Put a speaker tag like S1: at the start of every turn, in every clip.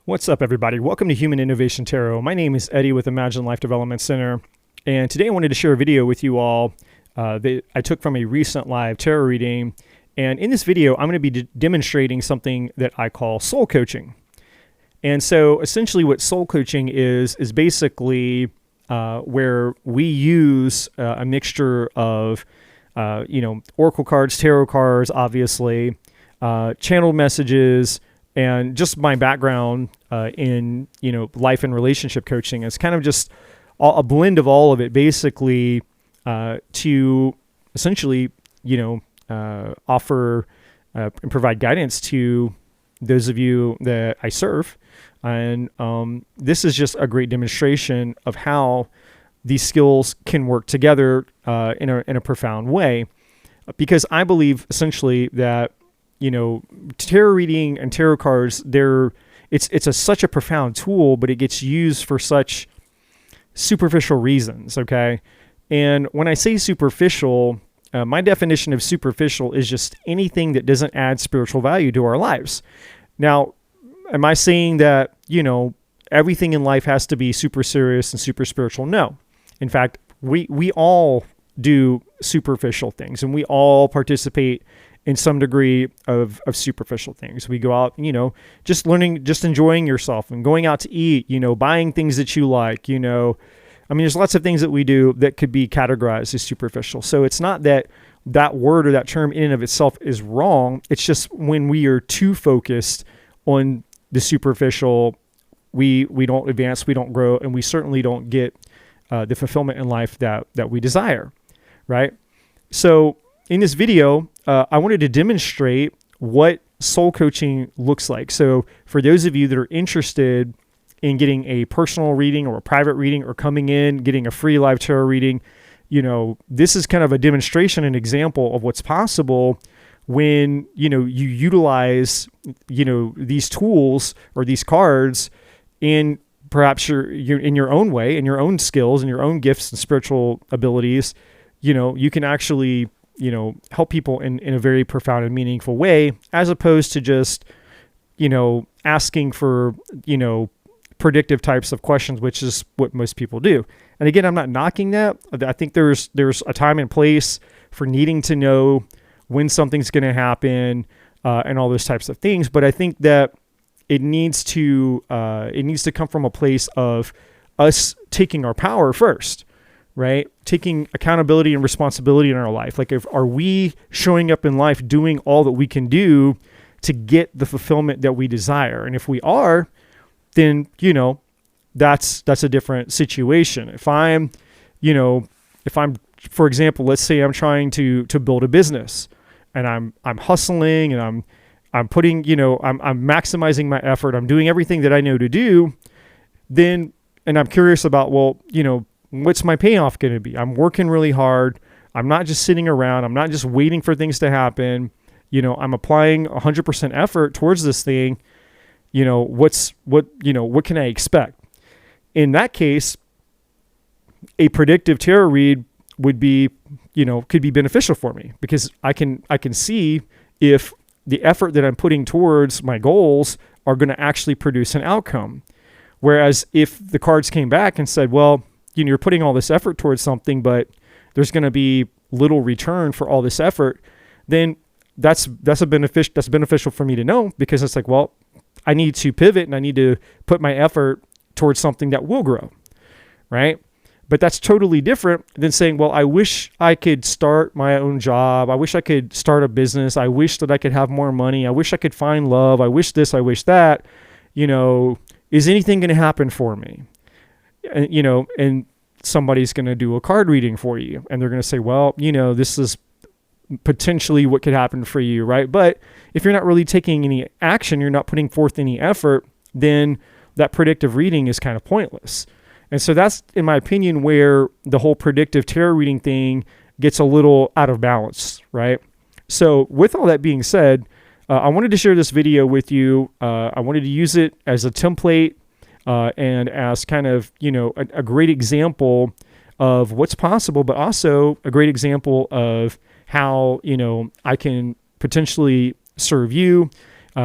S1: What's up, everybody? Welcome to Human Innovation Tarot. My name is Eddie with Imagine Life Development Center, and today I wanted to share a video with you all that I took from a recent live tarot reading. And in this video, I'm going to be demonstrating something that I call soul coaching. And so essentially what soul coaching is basically where we use a mixture of, oracle cards, tarot cards, obviously, channeled messages, and just my background in life and relationship coaching is kind of just a blend of all of it, basically, to essentially offer and provide guidance to those of you that I serve. And this is just a great demonstration of how these skills can work together in a profound way, because I believe essentially that tarot reading and tarot cards, it's such a profound tool, but it gets used for such superficial reasons, okay? And when I say superficial, my definition of superficial is just anything that doesn't add spiritual value to our lives. Now, am I saying that, everything in life has to be super serious and super spiritual? No. In fact, we all do superficial things, and we all participate in some degree of superficial things. We go out, just learning, just enjoying yourself and going out to eat, buying things that you like, there's lots of things that we do that could be categorized as superficial. So it's not that word or that term in and of itself is wrong. It's just when we are too focused on the superficial, we don't advance, we don't grow, and we certainly don't get the fulfillment in life that we desire, right? So in this video, I wanted to demonstrate what soul coaching looks like. So for those of you that are interested in getting a personal reading or a private reading, or coming in, getting a free live tarot reading, this is kind of a demonstration, an example of what's possible when, you utilize, these tools or these cards in perhaps you're in your own way, in your own skills and your own gifts and spiritual abilities. You can actually help people in a very profound and meaningful way, as opposed to just, asking for, predictive types of questions, which is what most people do. And again, I'm not knocking that. I think there's a time and place for needing to know when something's going to happen and all those types of things. But I think that it needs to come from a place of us taking our power first. Right? Taking accountability and responsibility in our life. Like, are we showing up in life doing all that we can do to get the fulfillment that we desire? And if we are, then, that's a different situation. If I'm, for example, let's say I'm trying to build a business, and I'm hustling, and I'm putting, I'm maximizing my effort. I'm doing everything that I know to do. Then, and I'm curious about, what's my payoff going to be? I'm working really hard. I'm not just sitting around. I'm not just waiting for things to happen. I'm applying 100% effort towards this thing. What can I expect? In that case, a predictive tarot read would be, could be beneficial for me, because I can see if the effort that I'm putting towards my goals are going to actually produce an outcome. Whereas if the cards came back and said, well, you're putting all this effort towards something, but there's going to be little return for all this effort, then that's beneficial for me to know, because it's like, well, I need to pivot and I need to put my effort towards something that will grow, right? But that's totally different than saying, well, I wish I could start my own job. I wish I could start a business. I wish that I could have more money. I wish I could find love. I wish this, I wish that. Is anything going to happen for me? And somebody's going to do a card reading for you, and they're going to say, well, this is potentially what could happen for you, right? But if you're not really taking any action, you're not putting forth any effort, then that predictive reading is kind of pointless. And so that's, in my opinion, where the whole predictive tarot reading thing gets a little out of balance, right? So with all that being said, I wanted to share this video with you. I wanted to use it as a template and as kind of, a great example of what's possible, but also a great example of how, I can potentially serve you.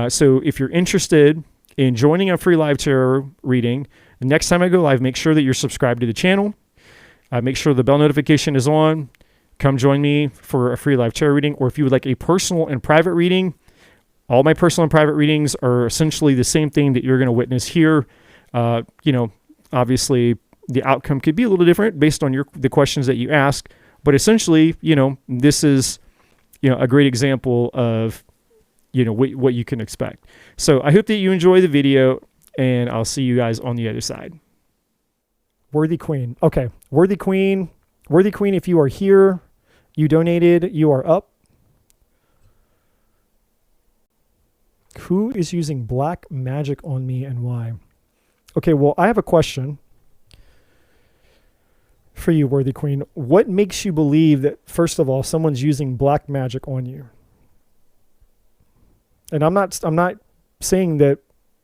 S1: So if you're interested in joining a free live tarot reading. The next time I go live, make sure that you're subscribed to the channel. Make sure the bell notification is on. Come join me for a free live tarot reading. Or if you would like a personal and private reading, all my personal and private readings are essentially the same thing that you're going to witness here. Obviously the outcome could be a little different based on the questions that you ask, but essentially, this is, a great example of, what you can expect. So I hope that you enjoy the video, and I'll see you guys on the other side. Worthy Queen. Okay. Worthy Queen, if you are here, you donated, you are up. Who is using black magic on me and why? Okay, well, I have a question for you, Worthy Queen. What makes you believe that, first of all, someone's using black magic on you? And I'm not saying that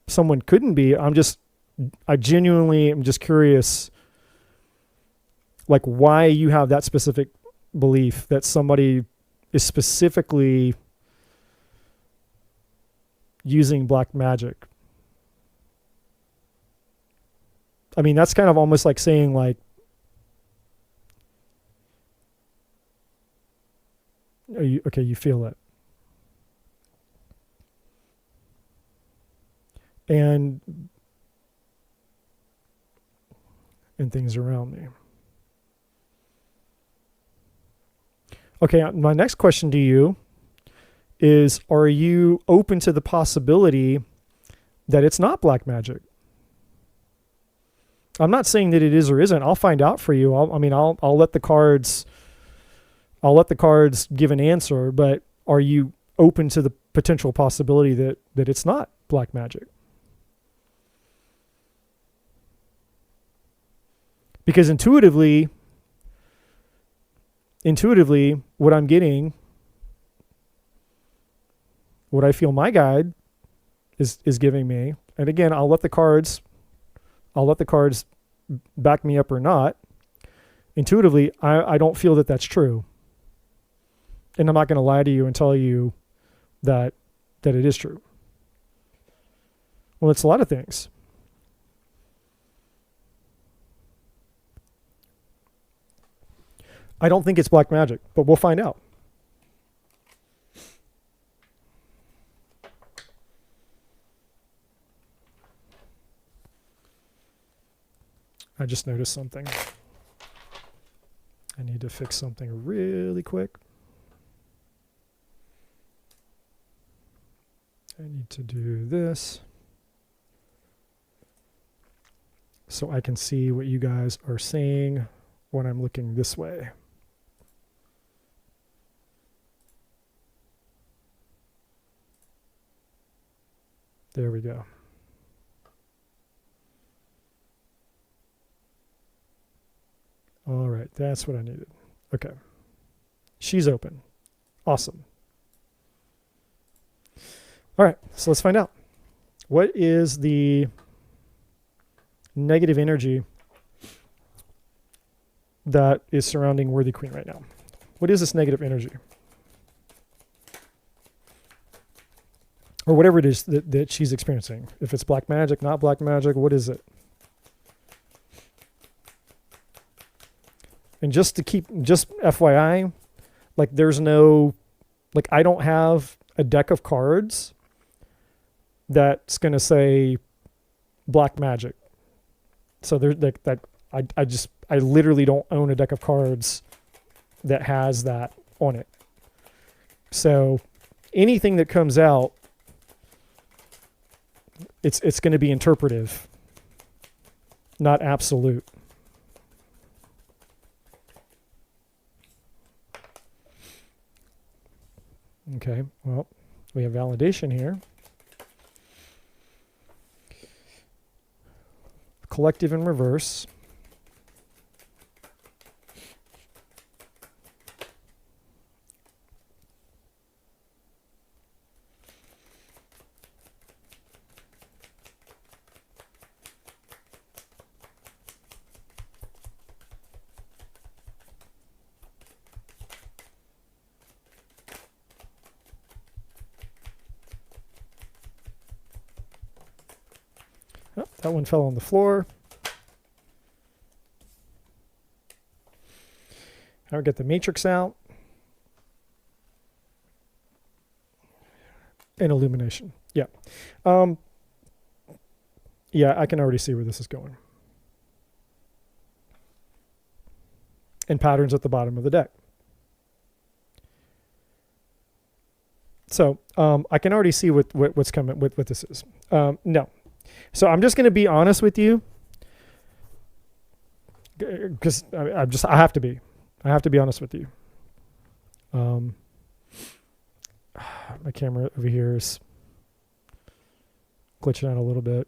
S1: someone couldn't be. I genuinely am just curious, like, why you have that specific belief that somebody is specifically using black magic. I mean, that's kind of almost like saying, like, you feel it. And things around me. Okay, my next question to you is, are you open to the possibility that it's not black magic? I'm not saying that it is or isn't. I'll find out for you. I'll let the cards give an answer, but are you open to the potential possibility that it's not black magic? Because intuitively, what I'm getting, what I feel my guide is giving me, and again, I'll let the cards back me up or not. Intuitively, I don't feel that that's true. And I'm not going to lie to you and tell you that it is true. Well, it's a lot of things. I don't think it's black magic, but we'll find out. I just noticed something. I need to fix something really quick. I need to do this so I can see what you guys are saying when I'm looking this way. There we go. All right, that's what I needed. Okay. She's open. Awesome. All right, so let's find out. What is the negative energy that is surrounding Worthy Queen right now? What is this negative energy? Or whatever it is that she's experiencing. If it's black magic, not black magic, what is it? And just FYI, like I don't have a deck of cards that's going to say black magic. So there's I literally don't own a deck of cards that has that on it. So anything that comes out, it's going to be interpretive, not absolute. Okay, well, we have validation here. Collective in reverse. That one fell on the floor. I'll get the matrix out. And illumination. Yeah. Yeah, I can already see where this is going. And patterns at the bottom of the deck. So I can already see what's coming, what this is. No. So I'm just going to be honest with you, because I have to be. I have to be honest with you. My camera over here is glitching out a little bit.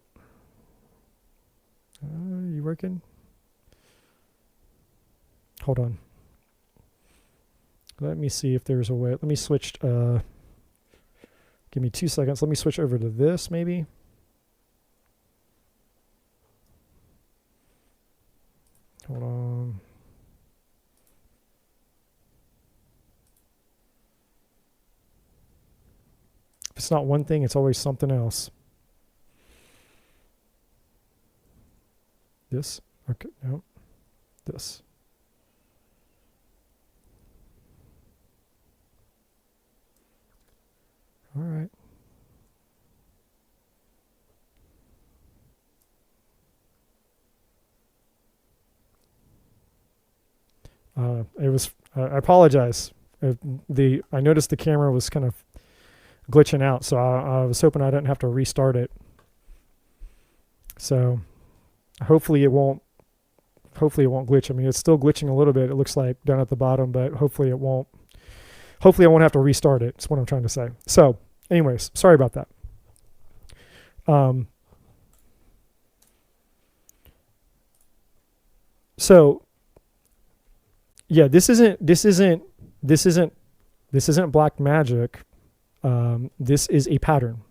S1: You working? Hold on. Let me see if there's a way. Let me switch. Give me 2 seconds. Let me switch over to this maybe. Hold on. If it's not one thing, it's always something else. This? Okay, no. This. All right. I apologize. I noticed the camera was kind of glitching out, so I was hoping I didn't have to restart it. So hopefully it won't glitch. I mean, it's still glitching a little bit, it looks like, down at the bottom, but hopefully it won't. Hopefully I won't have to restart it. That's what I'm trying to say. So anyways, sorry about that. So yeah, this isn't black magic. This is a pattern,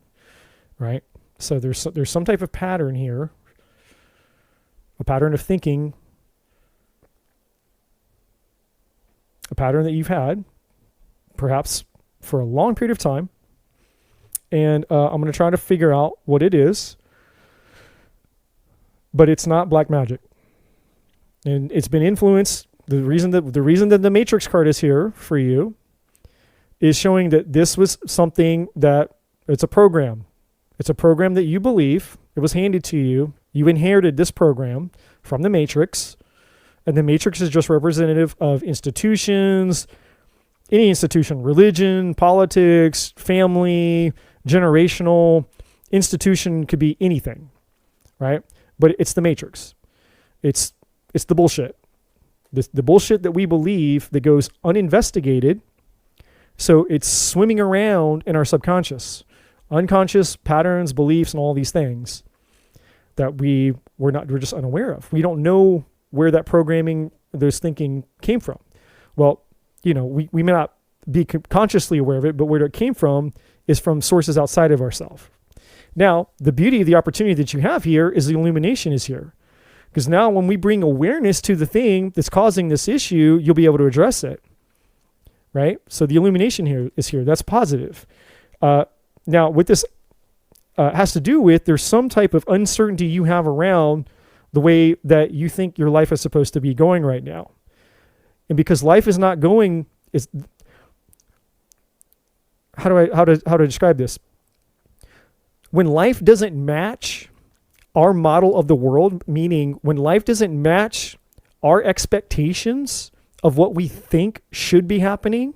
S1: right? So there's some type of pattern here, a pattern of thinking, a pattern that you've had perhaps for a long period of time. And I'm going to try to figure out what it is, but it's not black magic. And it's been influenced. The reason that the matrix card is here for you is showing that this was something that it's a program. It's a program that you believe. It was handed to you. You inherited this program from the matrix. And the matrix is just representative of institutions, any institution, religion, politics, family, generational. Institution could be anything, right? But it's the matrix. It's the bullshit. The bullshit that we believe that goes uninvestigated. So it's swimming around in our subconscious, unconscious patterns, beliefs, and all these things that we're just unaware of. We don't know where that programming, those thinking came from. Well, we may not be consciously aware of it, but where it came from is from sources outside of ourselves. Now, the beauty of the opportunity that you have here is the illumination is here. Because now when we bring awareness to the thing that's causing this issue, you'll be able to address it. Right? So the illumination here is here. That's positive. Now, what this has to do with, there's some type of uncertainty you have around the way that you think your life is supposed to be going right now. And because life is not going, how to describe this? When life doesn't match our model of the world, meaning when life doesn't match our expectations of what we think should be happening,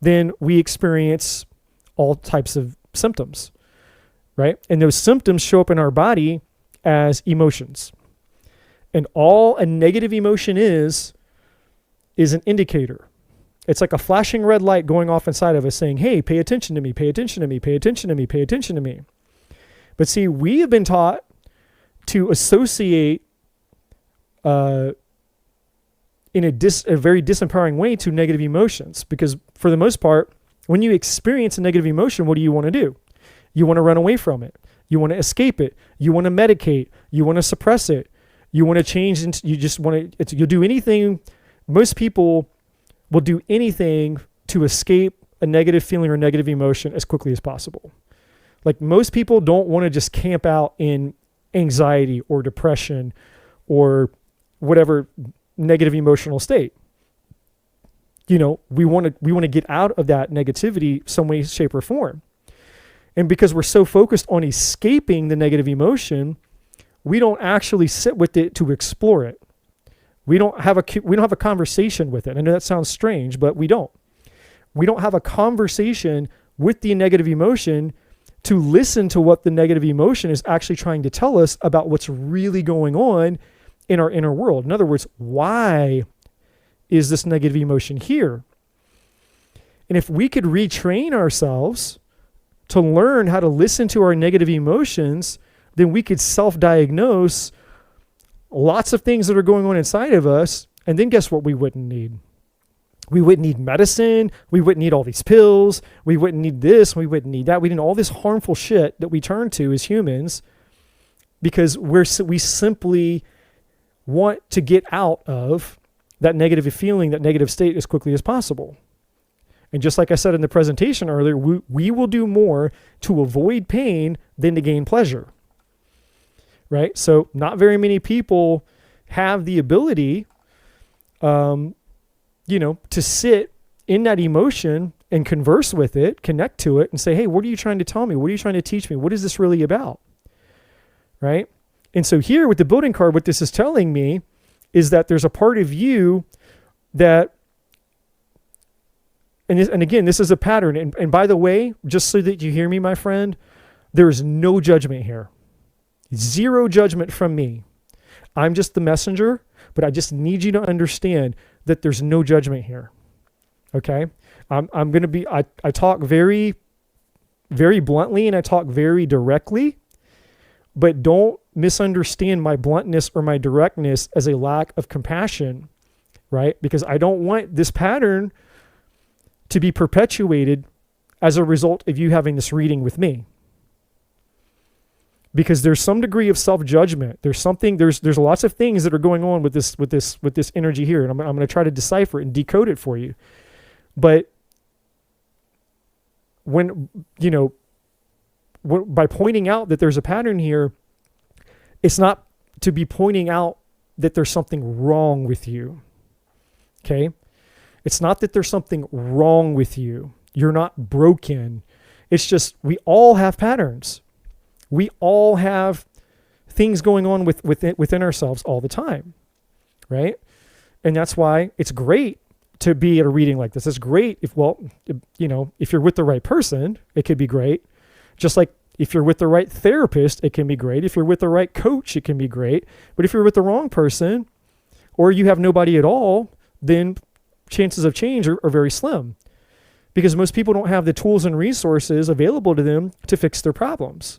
S1: then we experience all types of symptoms, right? And those symptoms show up in our body as emotions. And all a negative emotion is an indicator. It's like a flashing red light going off inside of us saying, hey, pay attention to me, pay attention to me, pay attention to me, pay attention to me. But see, we have been taught to associate in a very disempowering way to negative emotions, because for the most part, when you experience a negative emotion, what do you want to do? You want to run away from it. You want to escape it. You want to medicate. You want to suppress it. You want to change. You just want to, you'll do anything. Most people will do anything to escape a negative feeling or negative emotion as quickly as possible. Like most people don't want to just camp out in anxiety or depression or whatever negative emotional state. You know, we want to get out of that negativity some way, shape, or form. And because we're so focused on escaping the negative emotion, we don't actually sit with it to explore it. We don't have a conversation with it. I know that sounds strange, but we don't. We don't have a conversation with the negative emotion to listen to what the negative emotion is actually trying to tell us about what's really going on in our inner world. In other words, why is this negative emotion here? And if we could retrain ourselves to learn how to listen to our negative emotions, then we could self-diagnose lots of things that are going on inside of us. And then guess what we wouldn't need? We wouldn't need medicine. We wouldn't need all these pills. We wouldn't need this. We wouldn't need that. We need all this harmful shit that we turn to as humans because we simply want to get out of that negative feeling, that negative state as quickly as possible. And just like I said in the presentation earlier, we will do more to avoid pain than to gain pleasure, right? So not very many people have the ability, to sit in that emotion and converse with it, connect to it and say, hey, what are you trying to tell me? What are you trying to teach me? What is this really about? Right? And so here with the building card, what this is telling me is that there's a part of you that, and again, this is a pattern. And by the way, just so that you hear me, my friend, there is no judgment here. Zero judgment from me. I'm just the messenger, but I just need you to understand that there's no judgment here. Okay? I'm going to be, I talk very, very bluntly and I talk very directly, but don't misunderstand my bluntness or my directness as a lack of compassion, right? Because I don't want this pattern to be perpetuated as a result of you having this reading with me. Because there's some degree of self-judgment. There's lots of things that are going on with this energy here. And I'm going to try to decipher it and decode it for you. But by pointing out that there's a pattern here, it's not to be pointing out that there's something wrong with you. Okay? It's not that there's something wrong with you. You're not broken. It's just we all have patterns. We all have things going on within ourselves all the time, right? And that's why it's great to be at a reading like this. It's great if you're with the right person, it could be great. Just like if you're with the right therapist, it can be great. If you're with the right coach, it can be great. But if you're with the wrong person or you have nobody at all, then chances of change are very slim because most people don't have the tools and resources available to them to fix their problems.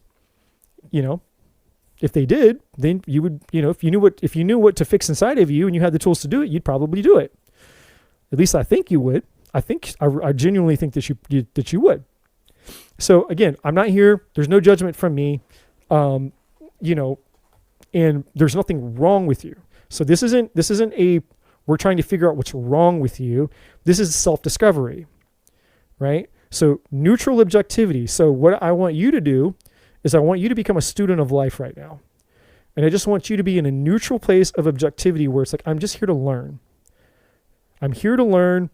S1: If they did, then you would, if you knew what to fix inside of you and you had the tools to do it, you'd probably do it. At least I think you would. I genuinely think that you would. So again, I'm not here. There's no judgment from me, and there's nothing wrong with you. So this isn't we're trying to figure out what's wrong with you. This is self-discovery, right? So neutral objectivity. So what I want you to do is I want you to become a student of life right now. And I just want you to be in a neutral place of objectivity where it's like, I'm just here to learn. I'm here to learn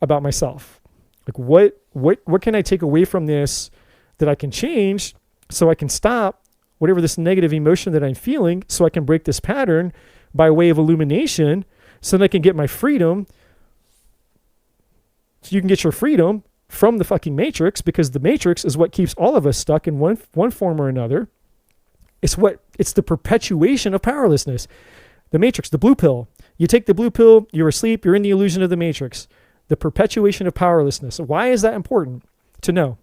S1: about myself. Like what can I take away from this that I can change so I can stop whatever this negative emotion that I'm feeling so I can break this pattern by way of illumination so that I can get my freedom. So you can get your freedom from the fucking matrix, because the matrix is what keeps all of us stuck in one form or another. It's the perpetuation of powerlessness. The matrix, the blue pill. You take the blue pill, you're asleep, you're in the illusion of the matrix. The perpetuation of powerlessness. Why is that important to know?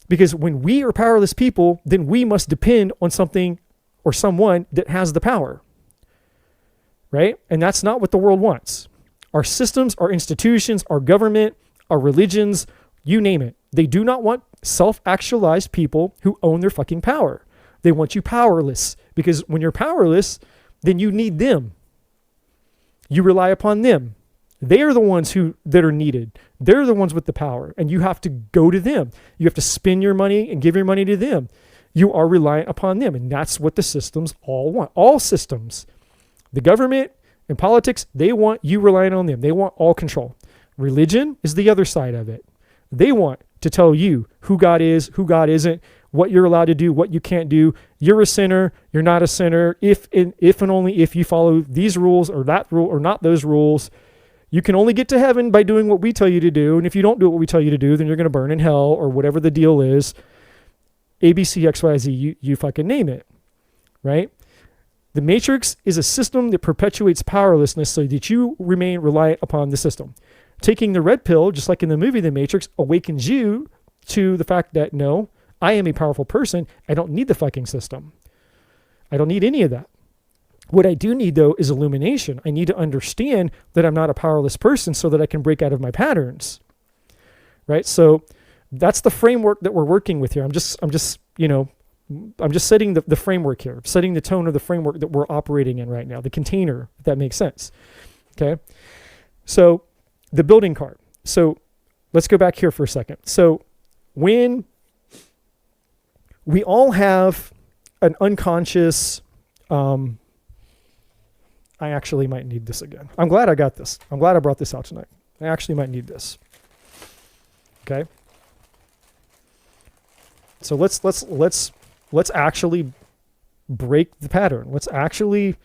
S1: Because when we are powerless people, then we must depend on something or someone that has the power. Right? And that's not what the world wants. Our systems, our institutions, our government, our religions, you name it. They do not want self-actualized people who own their fucking power. They want you powerless, because when you're powerless, then you need them. You rely upon them. They are the ones that are needed. They're the ones with the power, and you have to go to them. You have to spend your money and give your money to them. you are reliant upon them. And that's what the systems all want. All systems, the government and politics, they want you relying on them. They want all control. Religion is the other side of it. They want to tell you who God is, who God isn't, what you're allowed to do, what you can't do. You're a sinner. You're not a sinner. If and only if you follow these rules or that rule or not those rules. You can only get to heaven by doing what we tell you to do. And if you don't do what we tell you to do, then you're going to burn in hell or whatever the deal is. ABC, XYZ, you fucking name it, right? The matrix is a system that perpetuates powerlessness so that you remain reliant upon the system. Taking the red pill, just like in the movie The Matrix, awakens you to the fact that, no, I am a powerful person. I don't need the fucking system. I don't need any of that. What I do need, though, is illumination. I need to understand that I'm not a powerless person so that I can break out of my patterns, right? So that's the framework that we're working with here. I'm just setting the framework here, setting the tone of the framework that we're operating in right now, the container, if that makes sense, okay? So the building card. So let's go back here for a second. So when we all have an unconscious... I actually might need this again. I'm glad I got this. I'm glad I brought this out tonight. I actually might need this. Okay. So let's actually break the pattern. Let's actually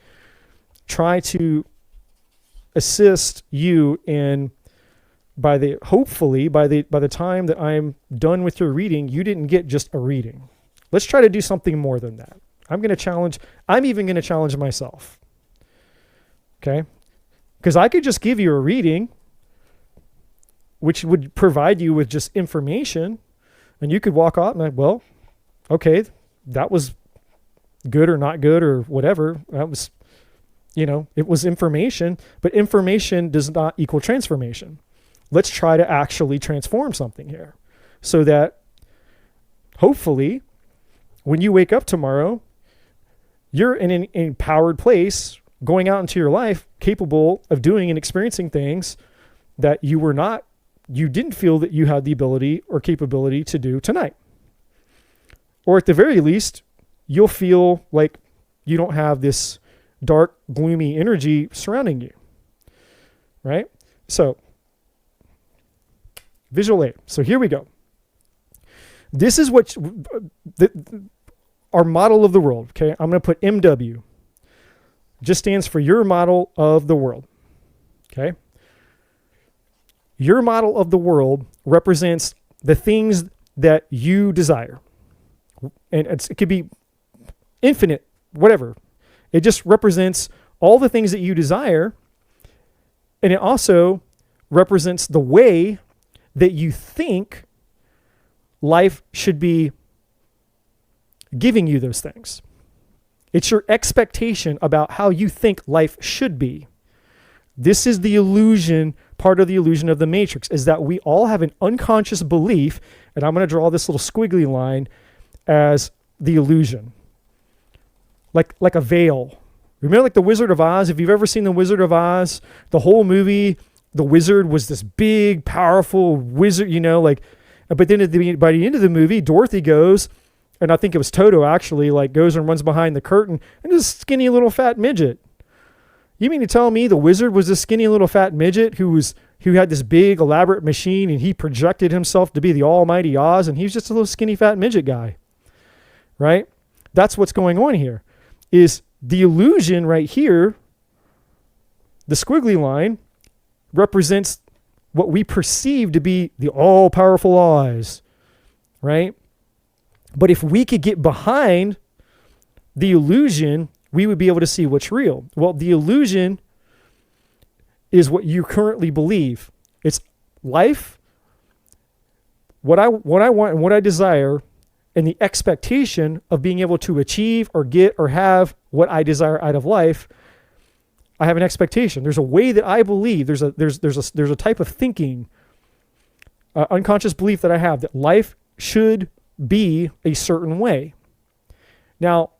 S1: try to assist you in hopefully by the time that I'm done with your reading, you didn't get just a reading. Let's try to do something more than that. I'm even going to challenge myself. Okay? Because I could just give you a reading, which would provide you with just information, and you could walk out and well, okay, that was good or not good or whatever. That was, it was information, but information does not equal transformation. Let's try to actually transform something here so that hopefully when you wake up tomorrow, you're in an empowered place going out into your life, capable of doing and experiencing things that you didn't feel that you had the ability or capability to do tonight. Or at the very least, you'll feel like you don't have this dark, gloomy energy surrounding you, right? So, visual aid. So here we go. This is what our model of the world, okay? I'm going to put MW. Just stands for your model of the world, okay? Your model of the world represents the things that you desire. And it could be infinite, whatever. It just represents all the things that you desire. And it also represents the way that you think life should be giving you those things. It's your expectation about how you think life should be. This is the illusion, part of the illusion of the matrix, is that we all have an unconscious belief, and I'm going to draw this little squiggly line as the illusion. Like a veil. Remember like the Wizard of Oz? If you've ever seen the Wizard of Oz, the whole movie, the wizard was this big, powerful wizard, but then by the end of the movie, Dorothy goes, and I think it was Toto actually, goes and runs behind the curtain, and this skinny little fat midget. You mean to tell me the wizard was this skinny little fat midget who had this big elaborate machine and he projected himself to be the almighty Oz, and he was just a little skinny fat midget guy, right? That's what's going on here, is the illusion right here, the squiggly line, represents what we perceive to be the all-powerful Oz, right? But if we could get behind the illusion, we would be able to see what's real. Well, the illusion is what you currently believe. It's life, what I want and what I desire, and the expectation of being able to achieve or get or have what I desire out of life. I have an expectation. There's a way that I believe. There's a type of thinking, unconscious belief that I have that life should be a certain way. Now,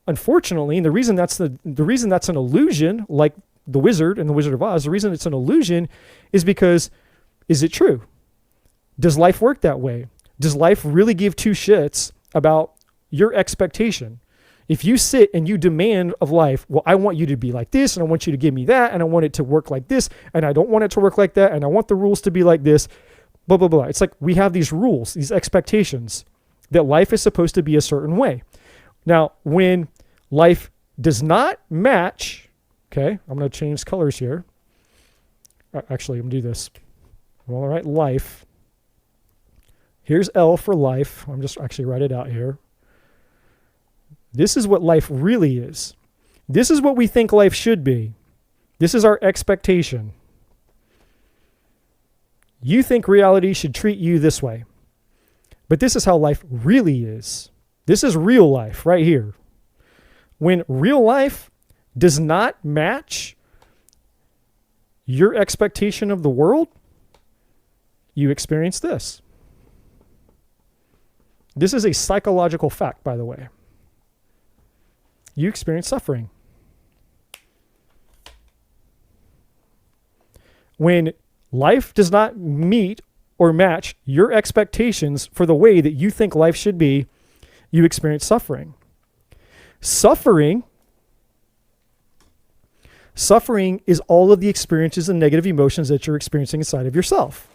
S1: unfortunately, and the reason that's an illusion, like the wizard and the Wizard of Oz, the reason it's an illusion is because, is it true? Does life work that way? Does life really give two shits about your expectation. If you sit and you demand of life, well, I want you to be like this, and I want you to give me that, and I want it to work like this, and I don't want it to work like that, and I want the rules to be like this, blah, blah, blah. It's like we have these rules, these expectations that life is supposed to be a certain way. Now, when life does not match, okay, I'm going to change colors here. Actually, I'm going to do this. All right, life. Here's L for life. I'm just actually write it out here. This is what life really is. This is what we think life should be. This is our expectation. You think reality should treat you this way. But this is how life really is. This is real life right here. When real life does not match your expectation of the world, you experience this. This is a psychological fact, by the way. You experience suffering. When life does not meet or match your expectations for the way that you think life should be, you experience suffering. Suffering is all of the experiences and negative emotions that you're experiencing inside of yourself.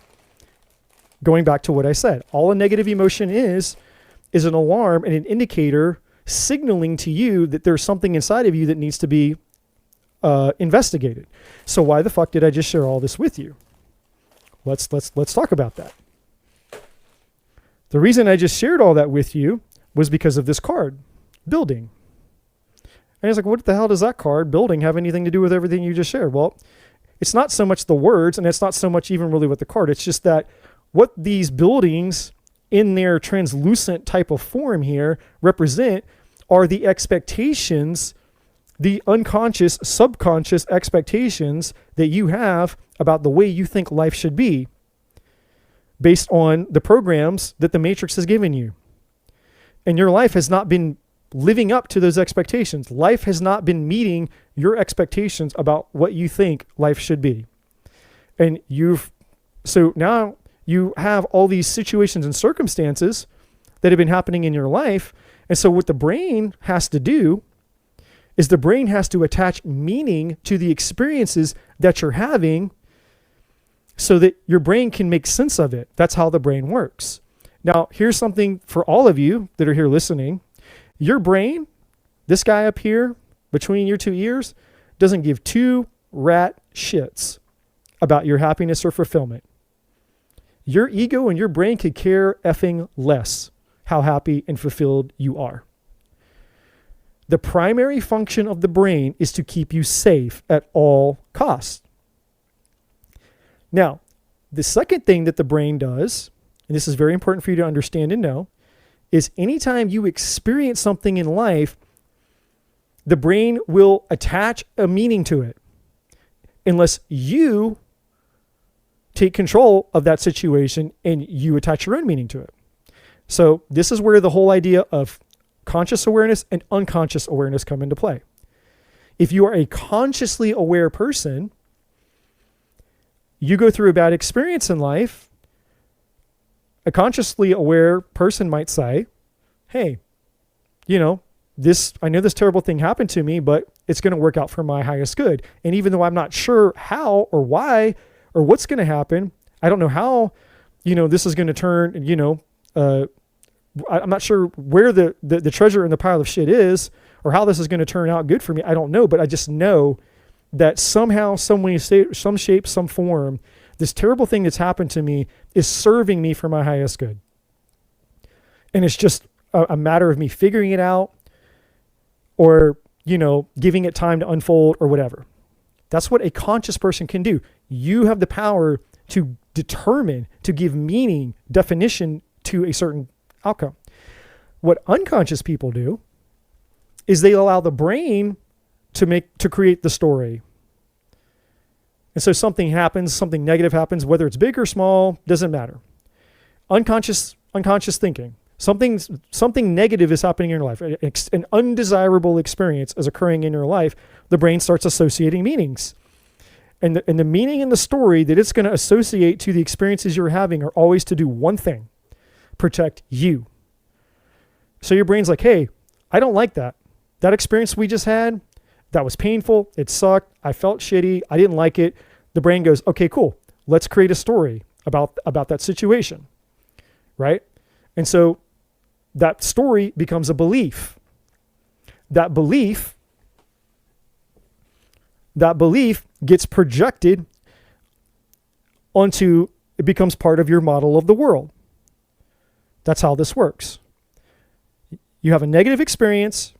S1: Going back to what I said, all a negative emotion is an alarm and an indicator signaling to you that there's something inside of you that needs to be investigated. So why the fuck did I just share all this with you? Let's talk about that. The reason I just shared all that with you was because of this card, building. And it's like, what the hell does that card, building, have anything to do with everything you just shared? Well, it's not so much the words, and it's not so much even really with the card. It's just that what these buildings in their translucent type of form here represent are the expectations, the unconscious, subconscious expectations that you have about the way you think life should be based on the programs that the Matrix has given you. And your life has not been living up to those expectations. Life has not been meeting your expectations about what you think life should be. And so now you have all these situations and circumstances that have been happening in your life. And so what the brain has to do is the brain has to attach meaning to the experiences that you're having so that your brain can make sense of it. That's how the brain works. Now, here's something for all of you that are here listening. Your brain, this guy up here between your two ears, doesn't give two rat shits about your happiness or fulfillment. Your ego and your brain could care effing less how happy and fulfilled you are. The primary function of the brain is to keep you safe at all costs. Now, the second thing that the brain does, and this is very important for you to understand and know, is anytime you experience something in life, the brain will attach a meaning to it unless you take control of that situation and you attach your own meaning to it. So this is where the whole idea of conscious awareness and unconscious awareness come into play. If you are a consciously aware person, you go through a bad experience in life, a consciously aware person might say, hey, I know this terrible thing happened to me, but it's going to work out for my highest good. And even though I'm not sure how or why or what's going to happen, I don't know how, this is going to turn, I'm not sure where the treasure in the pile of shit is or how this is going to turn out good for me. I don't know, but I just know that somehow, some way, some shape, some form, this terrible thing that's happened to me is serving me for my highest good. And it's just a matter of me figuring it out or, giving it time to unfold or whatever. That's what a conscious person can do. You have the power to determine, to give meaning, definition to a certain outcome. What unconscious people do is they allow the brain to create the story. And so something happens, something negative happens, whether it's big or small, doesn't matter. Unconscious thinking. Something negative is happening in your life. An undesirable experience is occurring in your life. The brain starts associating meanings. And the meaning in the story that it's going to associate to the experiences you're having are always to do one thing: protect you. So your brain's like, hey, I don't like that. That experience we just had, that was painful. It sucked. I felt shitty. I didn't like it. The brain goes, okay, cool. Let's create a story about that situation, right? And so that story becomes a belief. That belief gets projected onto, it becomes part of your model of the world. That's how this works. You have a negative experience.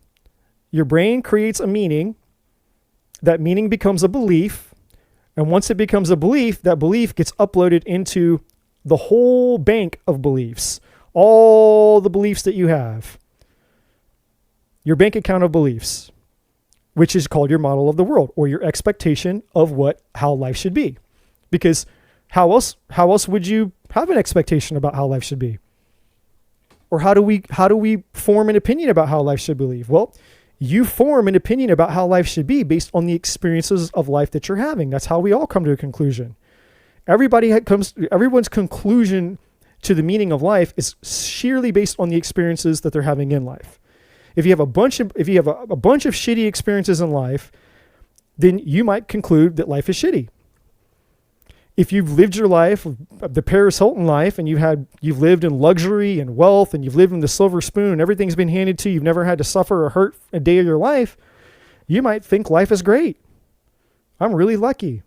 S1: Your brain creates a meaning. That meaning becomes a belief. And once it becomes a belief, that belief gets uploaded into the whole bank of beliefs. All the beliefs that you have. Your bank account of beliefs, which is called your model of the world, or your expectation of how life should be. Because how else would you have an expectation about how life should be? Or how do we form an opinion about how life should be? Well, you form an opinion about how life should be based on the experiences of life that you're having. That's how we all come to a conclusion. Everyone's conclusion to the meaning of life is sheerly based on the experiences that they're having in life. If you have a bunch of shitty experiences in life, then you might conclude that life is shitty. If you've lived your life, the Paris Hilton life, and you've lived in luxury and wealth, and you've lived in the silver spoon, and everything's been handed to you, you've never had to suffer or hurt a day of your life, you might think life is great. I'm really lucky,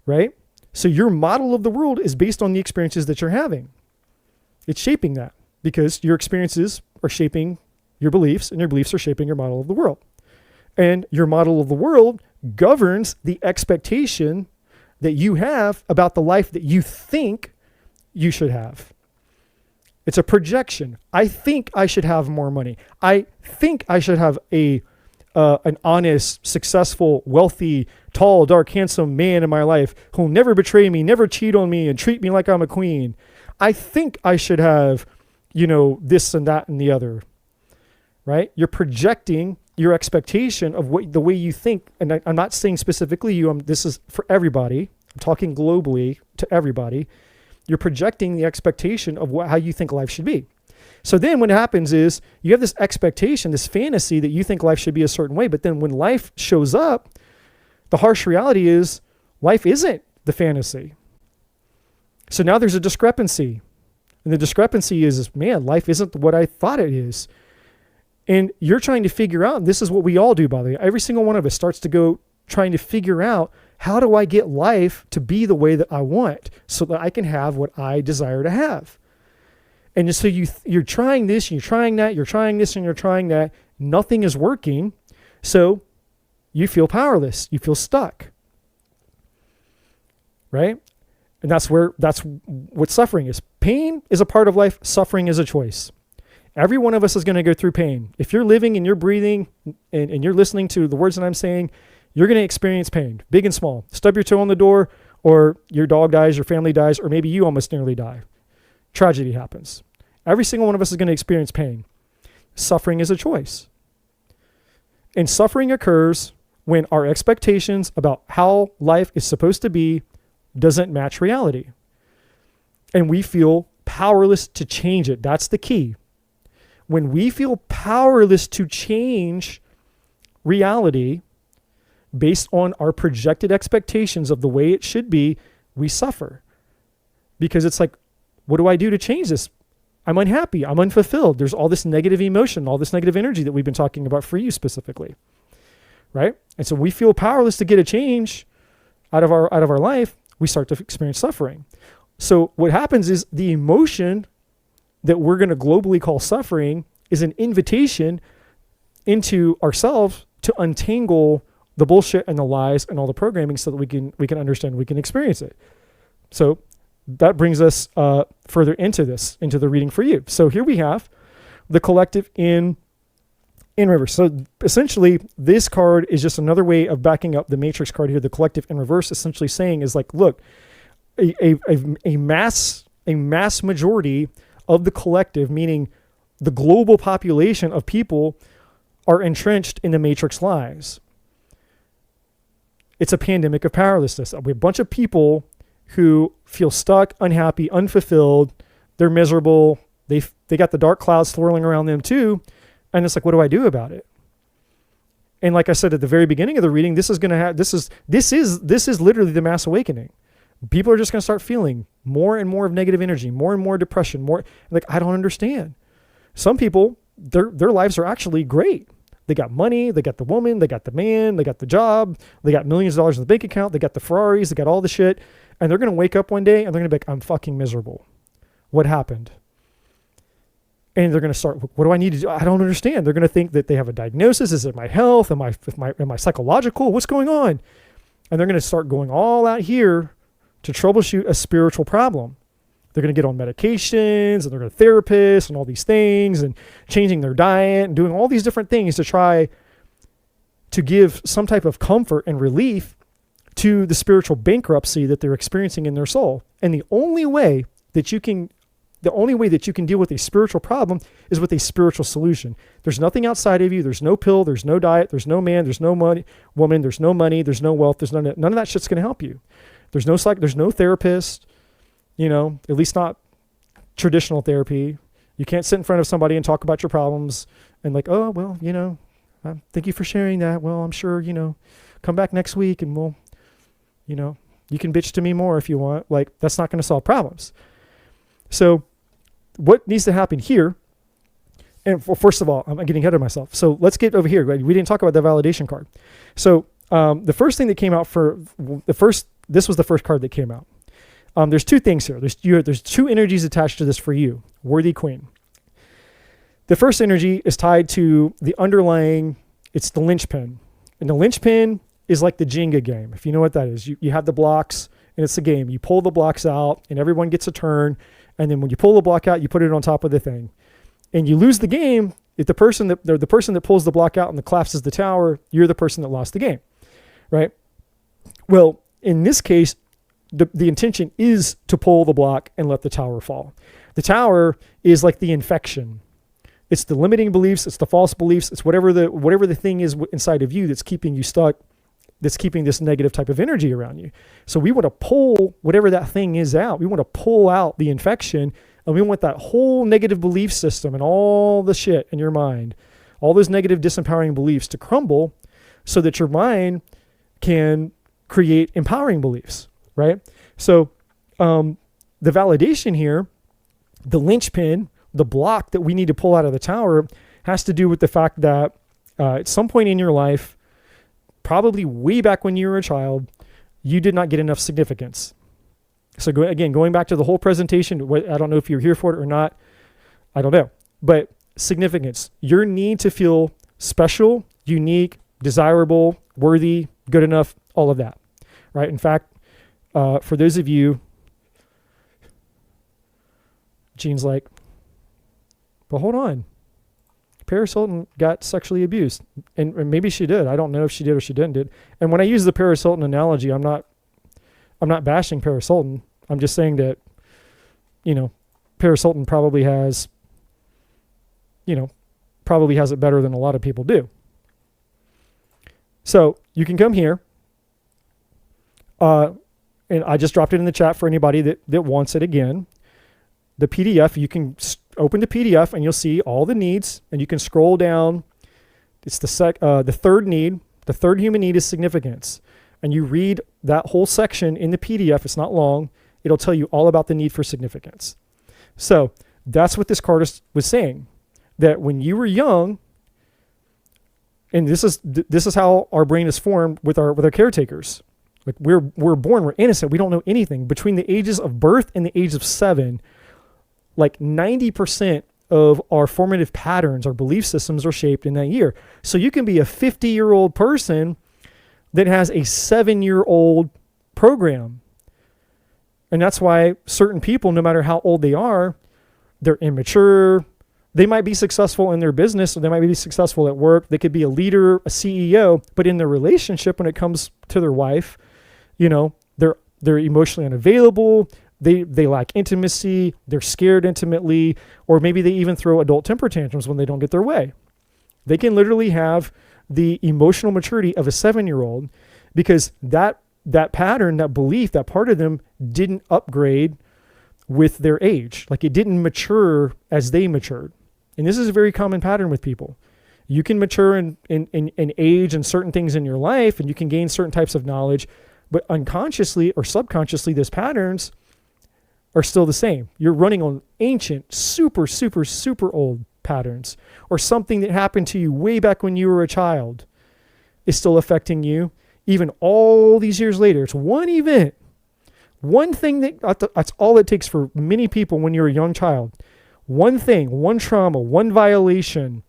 S1: right? So your model of the world is based on the experiences that you're having. It's shaping that because your experiences are shaping your beliefs, and your beliefs are shaping your model of the world. And your model of the world governs the expectation that you have about the life that you think you should have. It's a projection. I think I should have more money. I think I should have an honest, successful, wealthy, tall, dark, handsome man in my life who'll never betray me, never cheat on me, and treat me like I'm a queen. I think I should have, this and that and the other, right? You're projecting your expectation of the way you think. And I'm not saying specifically you, this is for everybody. I'm talking globally to everybody. You're projecting the expectation of how you think life should be. So then what happens is you have this expectation, this fantasy that you think life should be a certain way. But then when life shows up, the harsh reality is life isn't the fantasy. So now there's a discrepancy. And the discrepancy is, man, life isn't what I thought it is. And you're trying to figure out, and this is what we all do, by the way. Every single one of us starts to go trying to figure out, how do I get life to be the way that I want so that I can have what I desire to have? And so you're trying this, you're trying that, you're trying this, and you're trying that. Nothing is working. So you feel powerless. You feel stuck. Right? And that's what suffering is. Pain is a part of life. Suffering is a choice. Every one of us is going to go through pain. If you're living and you're breathing and you're listening to the words that I'm saying, you're going to experience pain, big and small. Stub your toe on the door, or your dog dies, your family dies, or maybe you almost nearly die. Tragedy happens. Every single one of us is going to experience pain. Suffering is a choice. And suffering occurs when our expectations about how life is supposed to be doesn't match reality. And we feel powerless to change it. That's the key. When we feel powerless to change reality based on our projected expectations of the way it should be, we suffer. Because it's like, what do I do to change this? I'm unhappy. I'm unfulfilled. There's all this negative emotion, all this negative energy that we've been talking about for you specifically, right? And so we feel powerless to get a change out of our life. We start to experience suffering. So what happens is the emotion that we're going to globally call suffering is an invitation into ourselves to untangle the bullshit and the lies and all the programming so that we can understand, we can experience it. So that brings us further into the reading for you. So here we have the collective in reverse. So essentially this card is just another way of backing up the matrix card here. The collective in reverse essentially saying is like, look, a mass majority of the collective, meaning the global population of people, are entrenched in the matrix lies. It's a pandemic of powerlessness. We have a bunch of people who feel stuck, unhappy, unfulfilled. They're miserable. They got the dark clouds swirling around them too. And it's like, what do I do about it? And like I said at the very beginning of the reading, this is literally the mass awakening. People are just going to start feeling more and more of negative energy, more and more depression, more like, I don't understand. Some people, their lives are actually great. They got money, they got the woman, they got the man, they got the job, they got millions of dollars in the bank account, they got the Ferraris, they got all the shit. And they're going to wake up one day and they're going to be like, I'm fucking miserable. What happened? And they're going to start, what do I need to do? I don't understand. They're going to think that they have a diagnosis. Is it my health? Am I psychological? What's going on? And they're going to start going all out here to troubleshoot a spiritual problem. They're going to get on medications and they're going to therapists and all these things and changing their diet and doing all these different things to try to give some type of comfort and relief to the spiritual bankruptcy that they're experiencing in their soul. And the only way that you can deal with a spiritual problem is with a spiritual solution. There's nothing outside of you. There's no pill. There's no diet. There's no man. There's no money, woman. There's no money. There's no wealth. There's none of that shit's going to help you. There's no therapist, at least not traditional therapy. You can't sit in front of somebody and talk about your problems and like, oh, well, thank you for sharing that. Well, I'm sure, come back next week and we'll, you can bitch to me more if you want. Like, that's not going to solve problems. So what needs to happen here? And first of all, I'm getting ahead of myself. So let's get over here. We didn't talk about the validation card. So the first thing that came out this was the first card that came out. There's two things here. There's two energies attached to this for you, Worthy Queen. The first energy is tied to the underlying, it's the linchpin. And the linchpin is like the Jenga game. If you know what that is, you have the blocks and it's a game. You pull the blocks out and everyone gets a turn. And then when you pull the block out, you put it on top of the thing. And you lose the game if the person that pulls the block out and collapses the tower, you're the person that lost the game, right? Well, in this case, the intention is to pull the block and let the tower fall. The tower is like the infection. It's the limiting beliefs. It's the false beliefs. It's whatever the thing is inside of you that's keeping you stuck, that's keeping this negative type of energy around you. So we want to pull whatever that thing is out. We want to pull out the infection, and we want that whole negative belief system and all the shit in your mind, all those negative disempowering beliefs to crumble so that your mind can create empowering beliefs, right? So the validation here, the linchpin, the block that we need to pull out of the tower has to do with the fact that at some point in your life, probably way back when you were a child, you did not get enough significance. So going back to the whole presentation, I don't know if you're here for it or not. I don't know. But significance, your need to feel special, unique, desirable, worthy, good enough, all of that, right? In fact, for those of you, Jean's like, but hold on. Paris Hilton got sexually abused, and maybe she did. I don't know if she did or she didn't. And when I use the Paris Hilton analogy, I'm not bashing Paris Hilton. I'm just saying that, Paris Hilton probably has it better than a lot of people do. So you can come here, and I just dropped it in the chat for anybody that wants it again. The PDF, you can open the PDF and you'll see all the needs, and you can scroll down. It's the third need. The third human need is significance. And you read that whole section in the PDF. It's not long. It'll tell you all about the need for significance. So that's what this card was saying, that when you were young, and this is how our brain is formed with our caretakers. Like we're born, we're innocent, we don't know anything. Between the ages of birth and the age of 7, like 90% of our formative patterns, our belief systems are shaped in that year. So you can be a 50-year-old person that has a 7-year-old program. And that's why certain people, no matter how old they are, they're immature. They might be successful in their business, or they might be successful at work. They could be a leader, a CEO, but in their relationship, when it comes to their wife, they're emotionally unavailable. They lack intimacy. They're scared intimately, or maybe they even throw adult temper tantrums when they don't get their way. They can literally have the emotional maturity of a 7-year-old because that pattern, that belief, that part of them didn't upgrade with their age. Like it didn't mature as they matured. And this is a very common pattern with people. You can mature in age and certain things in your life, and you can gain certain types of knowledge, but unconsciously or subconsciously, those patterns are still the same. You're running on ancient, super, super, super old patterns, or something that happened to you way back when you were a child is still affecting you, even all these years later. It's one event, one thing that's all it takes for many people when you're a young child. One thing, one trauma, one violation,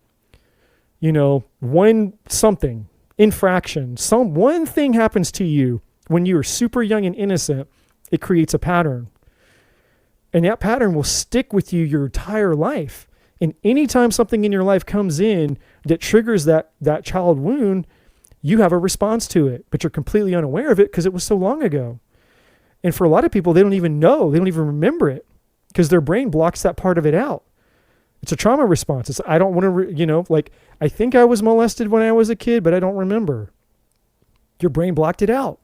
S1: one something, infraction, one thing happens to you when you are super young and innocent, it creates a pattern. And that pattern will stick with you your entire life. And anytime something in your life comes in that triggers that child wound, you have a response to it, but you're completely unaware of it because it was so long ago. And for a lot of people, they don't even know, they don't even remember it because their brain blocks that part of it out. It's a trauma response. It's, I don't want to, I think I was molested when I was a kid, but I don't remember. Your brain blocked it out,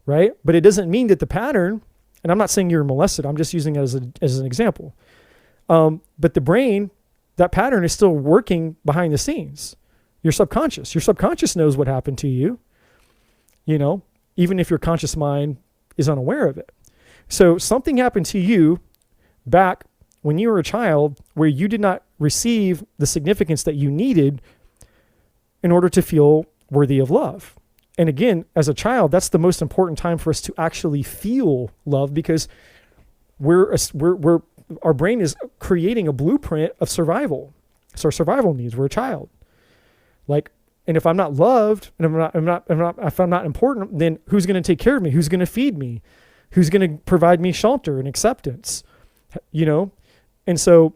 S1: right? But it doesn't mean that the pattern, and I'm not saying you're molested, I'm just using it as an example. But the brain, that pattern is still working behind the scenes. Your subconscious knows what happened to you, even if your conscious mind is unaware of it. So something happened to you back when you were a child where you did not receive the significance that you needed in order to feel worthy of love. And again, as a child, that's the most important time for us to actually feel love because our brain is creating a blueprint of survival. It's our survival needs. We're a child. And if I'm not loved and if I'm not important, then who's going to take care of me? Who's going to feed me? Who's going to provide me shelter and acceptance? And so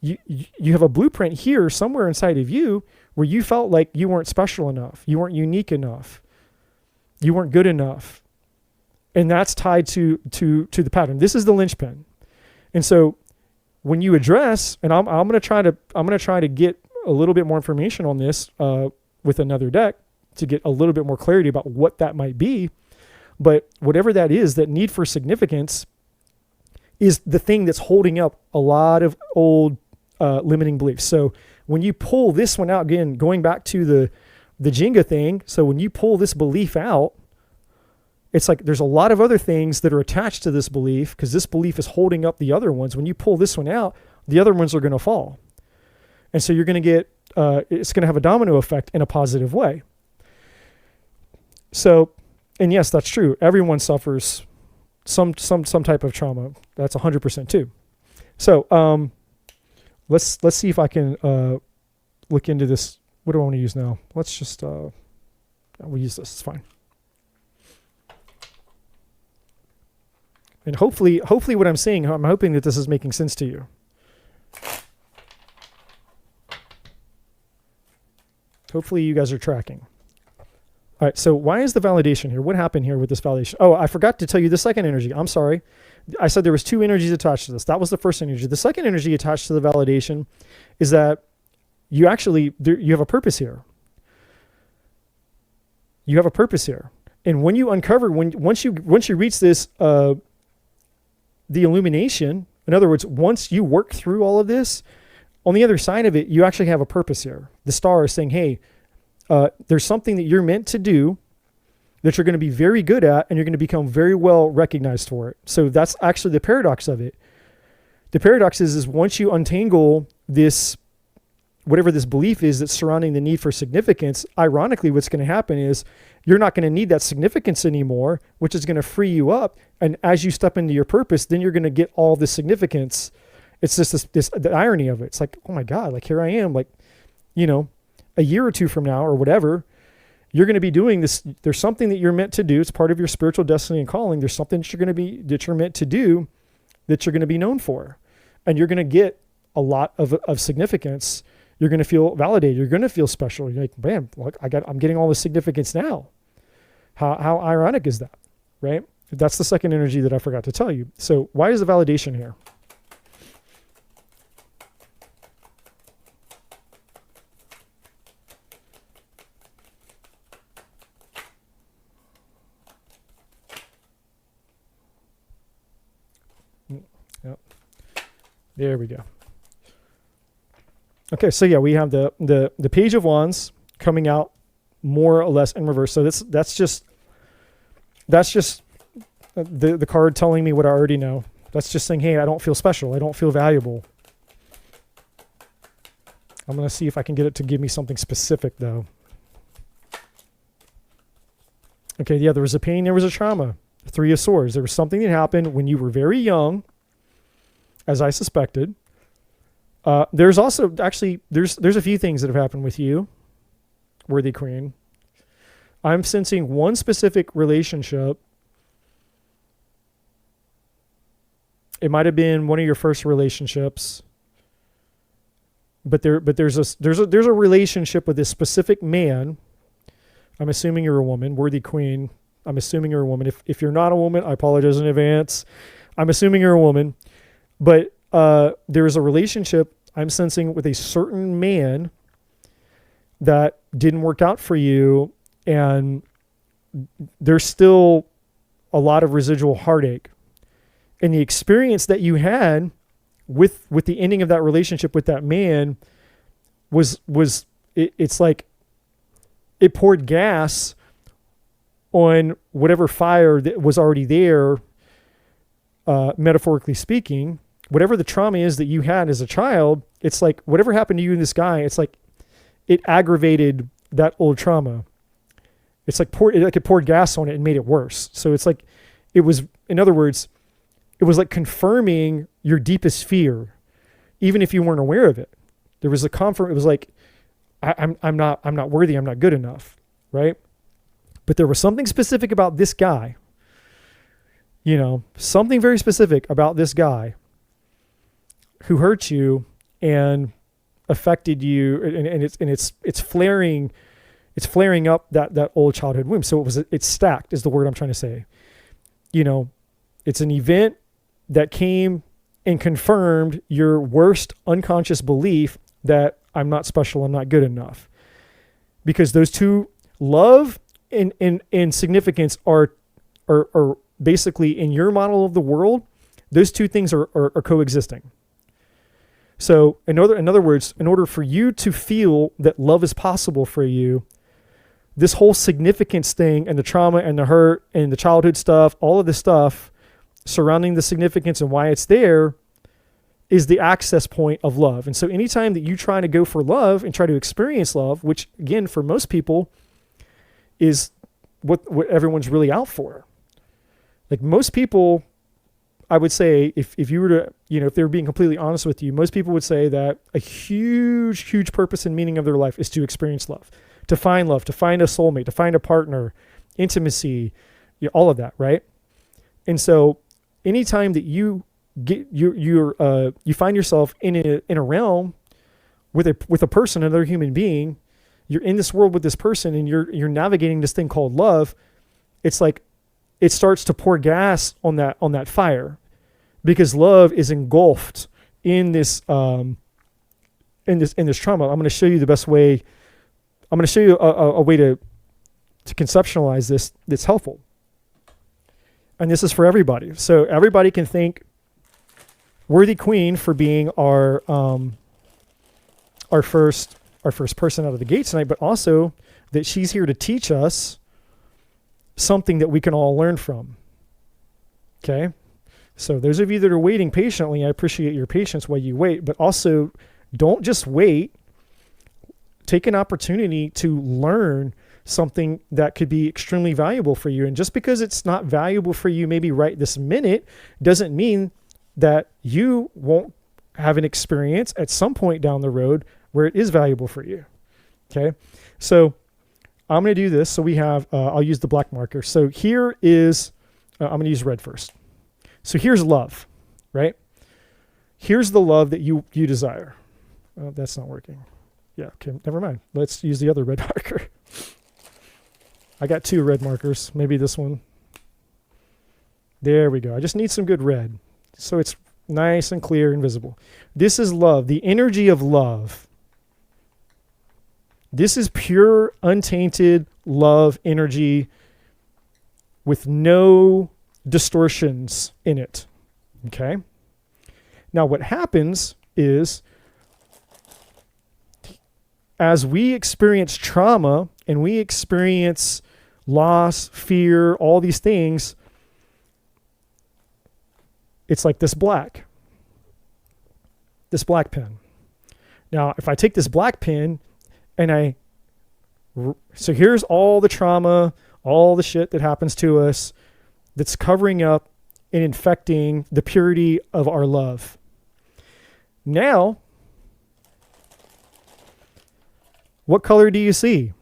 S1: you have a blueprint here somewhere inside of you where you felt like you weren't special enough. You weren't unique enough. You weren't good enough. And that's tied to the pattern. This is the linchpin. And so when you address, and I'm going to try to get a little bit more information on this with another deck to get a little bit more clarity about what that might be. But whatever that is, that need for significance is the thing that's holding up a lot of old limiting beliefs. So when you pull this one out, again, going back to the Jenga thing, so when you pull this belief out, it's like there's a lot of other things that are attached to this belief because this belief is holding up the other ones. When you pull this one out, the other ones are going to fall. And so you're going to get, it's going to have a domino effect in a positive way. So, and yes, that's true. Everyone suffers some type of trauma. That's 100% too. So let's see if I can look into this. What do I want to use now? Let's just we'll use this. It's fine. And hopefully what I'm saying, I'm hoping that this is making sense to you. Hopefully you guys are tracking. All right, so why is the validation here? What happened here with this validation? Oh, I forgot to tell you the second energy. I'm sorry. I said there was two energies attached to this. That was the first energy. The second energy attached to the validation is that you have a purpose here. You have a purpose here. And when you uncover, once you reach this, the illumination, in other words, once you work through all of this, on the other side of it, you actually have a purpose here. The star is saying, hey, there's something that you're meant to do that you're going to be very good at, and you're going to become very well recognized for it. So that's actually the paradox of it. The paradox is once you untangle this, whatever this belief is that's surrounding the need for significance, ironically, what's going to happen is you're not going to need that significance anymore, which is going to free you up. And as you step into your purpose, then you're going to get all this significance. It's just the irony of it. It's like, oh my God, like here I am, like, a year or two from now or whatever, you're going to be doing this. There's something that you're meant to do. It's part of your spiritual destiny and calling. There's something that you're meant to do that you're going to be known for. And you're going to get a lot of significance. You're going to feel validated. You're going to feel special. You're like, man, look, I'm getting all this significance now. How ironic is that, right? That's the second energy that I forgot to tell you. So why is the validation here? Yep. There we go. Okay, so yeah, we have the Page of Wands coming out more or less in reverse. So that's just the card telling me what I already know. That's just saying, hey, I don't feel special. I don't feel valuable. I'm going to see if I can get it to give me something specific, though. Okay, yeah, there was a pain, there was a trauma. Three of Swords. There was something that happened when you were very young, as I suspected. There's also, actually, there's a few things that have happened with you, Worthy Queen. I'm sensing one specific relationship. It might have been one of your first relationships, but there's a relationship with this specific man. I'm assuming you're a woman, Worthy Queen. I'm assuming you're a woman. If you're not a woman, I apologize in advance. I'm assuming you're a woman, but there is a relationship I'm sensing with a certain man that didn't work out for you, and there's still a lot of residual heartache. And the experience that you had with the ending of that relationship with that man it's like it poured gas on whatever fire that was already there, metaphorically speaking. Whatever the trauma is that you had as a child, it's like whatever happened to you and this guy, it's like it aggravated that old trauma. It's like it poured gas on it and made it worse. So it's like it was, in other words, it was like confirming your deepest fear, even if you weren't aware of it. There was a comfort. It was like, I'm not worthy. I'm not good enough. Right. But there was something specific about this guy, something very specific about this guy who hurt you and affected you. And it's flaring up that old childhood wound. So it's stacked is the word I'm trying to say. It's an event that came and confirmed your worst unconscious belief that I'm not special, I'm not good enough. Because those two, love and significance, are basically, in your model of the world, those two things are coexisting. So in other words, in order for you to feel that love is possible for you, this whole significance thing and the trauma and the hurt and the childhood stuff, all of this stuff surrounding the significance and why it's there is the access point of love. And so anytime that you try to go for love and try to experience love, which again, for most people is what everyone's really out for. Like most people, I would say, if you were to, if they were being completely honest with you, most people would say that a huge, huge purpose and meaning of their life is to experience love, to find a soulmate, to find a partner, intimacy, all of that, right? And so anytime that you get you find yourself in a realm with a person, another human being, you're in this world with this person and you're navigating this thing called love, it's like it starts to pour gas on that fire, because love is engulfed in this trauma. I'm going to show you the best way. I'm going to show you a way to conceptualize this that's helpful. And this is for everybody. So everybody can thank Worthy Queen for being our first person out of the gate tonight, but also that she's here to teach us something that we can all learn from. Okay? So those of you that are waiting patiently, I appreciate your patience while you wait, but also don't just wait. Take an opportunity to learn something that could be extremely valuable for you. And just because it's not valuable for you maybe right this minute doesn't mean that you won't have an experience at some point down the road where it is valuable for you. Okay. So I'm going to do this. So we have, I'll use the black marker. So here is, I'm going to use red first. So here's love, right? Here's the love that you desire. Oh, that's not working. Yeah. Okay. Never mind. Let's use the other red marker. I got two red markers. Maybe this one. There we go. I just need some good red, so it's nice and clear and visible. This is love, the energy of love. This is pure, untainted love energy with no distortions in it. Okay? Now, what happens is, as we experience trauma and we experience loss, fear, all these things, it's like this black pen. Now, if I take this black pen and so here's all the trauma, all the shit that happens to us that's covering up and infecting the purity of our love. Now, what color do you see?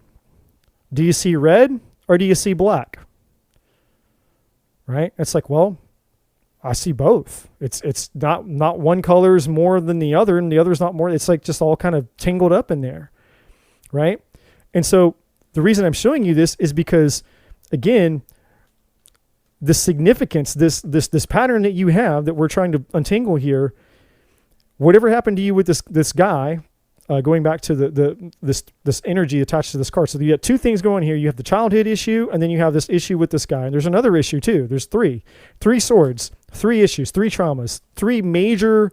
S1: Do you see red or do you see black? Right? It's like, well, I see both. It's not one color is more than the other and the other's not more. It's like just all kind of tangled up in there. Right? And so the reason I'm showing you this is because, again, the significance, this pattern that you have that we're trying to untangle here, whatever happened to you with this guy, going back to this energy attached to this card. So you have two things going here. You have the childhood issue, and then you have this issue with this guy. And there's another issue too. There's three swords, 3 issues, 3 traumas, 3 major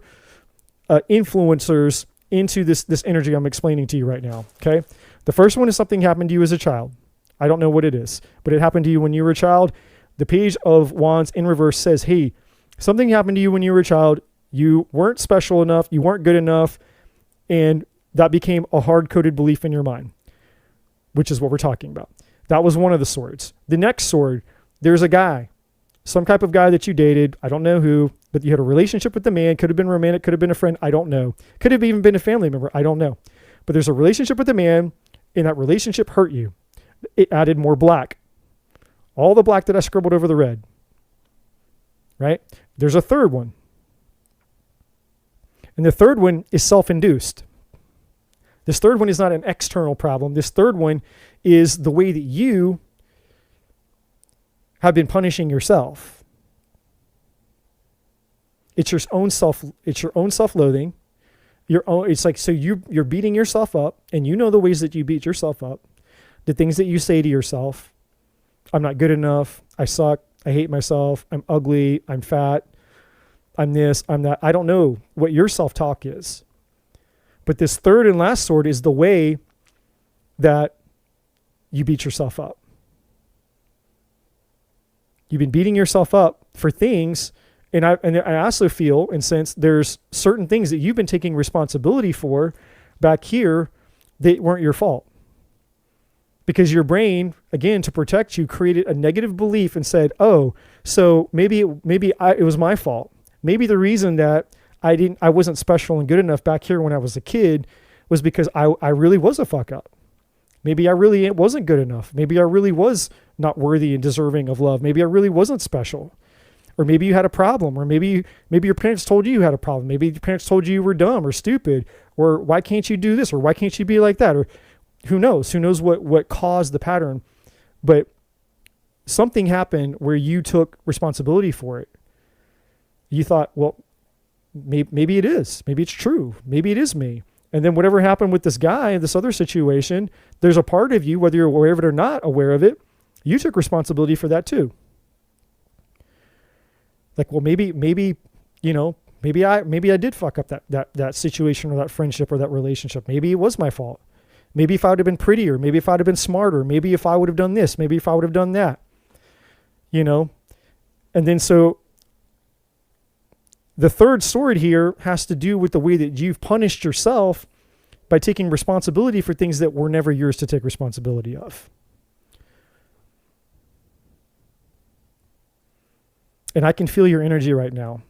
S1: influencers into this energy I'm explaining to you right now. Okay. The first one is something happened to you as a child. I don't know what it is, but it happened to you when you were a child. The Page of Wands in reverse says, hey, something happened to you when you were a child. You weren't special enough. You weren't good enough. And that became a hard-coded belief in your mind, which is what we're talking about. That was one of the swords. The next sword, there's a guy, some type of guy that you dated. I don't know who, but you had a relationship with the man. Could have been romantic, could have been a friend. I don't know. Could have even been a family member. I don't know. But there's a relationship with the man, and that relationship hurt you. It added more black. All the black that I scribbled over the red. Right? There's a third one. And the third one is self-induced. This third one is not an external problem. This third one is the way that you have been punishing yourself. It's your own self-loathing. It's like, so you're beating yourself up, and you know the ways that you beat yourself up. The things that you say to yourself: I'm not good enough, I suck, I hate myself, I'm ugly, I'm fat, I'm this, I'm that. I don't know what your self-talk is. But this third and last sword is the way that you beat yourself up. You've been beating yourself up for things, and I also feel and sense there's certain things that you've been taking responsibility for back here that weren't your fault. Because your brain, again, to protect you, created a negative belief and said, oh, so maybe it was my fault. Maybe the reason that I wasn't special and good enough back here when I was a kid was because I really was a fuck up. Maybe I really wasn't good enough. Maybe I really was not worthy and deserving of love. Maybe I really wasn't special. Or maybe you had a problem. Or maybe your parents told you had a problem. Maybe your parents told you were dumb or stupid. Or why can't you do this? Or why can't you be like that? Or who knows? Who knows what caused the pattern? But something happened where you took responsibility for it. You thought, well, maybe it is. Maybe it's true. Maybe it is me. And then whatever happened with this guy in this other situation, there's a part of you, whether you're aware of it or not aware of it, you took responsibility for that too. Like, well, maybe I did fuck up that situation or that friendship or that relationship. Maybe it was my fault. Maybe if I would have been prettier, maybe if I'd have been smarter, maybe if I would have done this, maybe if I would have done that, And then so the third sword here has to do with the way that you've punished yourself by taking responsibility for things that were never yours to take responsibility of. And I can feel your energy right now.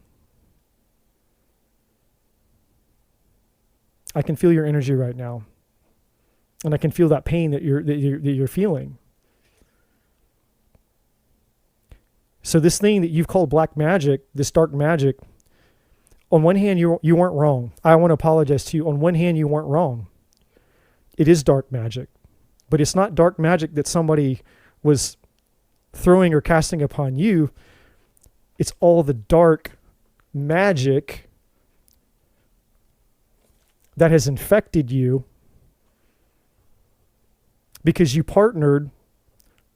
S1: I can feel your energy right now. And I can feel that pain that you're feeling. So this thing that you've called black magic, this dark magic, on one hand, you weren't wrong. I want to apologize to you. On one hand, you weren't wrong. It is dark magic. But it's not dark magic that somebody was throwing or casting upon you. It's all the dark magic that has infected you because you partnered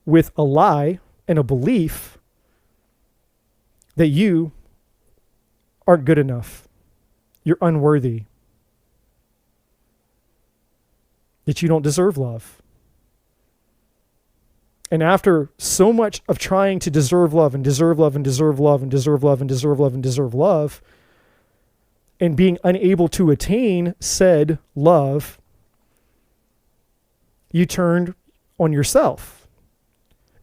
S1: with a lie and a belief that you aren't good enough. you're unworthy, that you don't deserve love. And after so much of trying to deserve love and deserve love and deserve love and deserve love and deserve love and deserve love, and being unable to attain said love, you turned on yourself.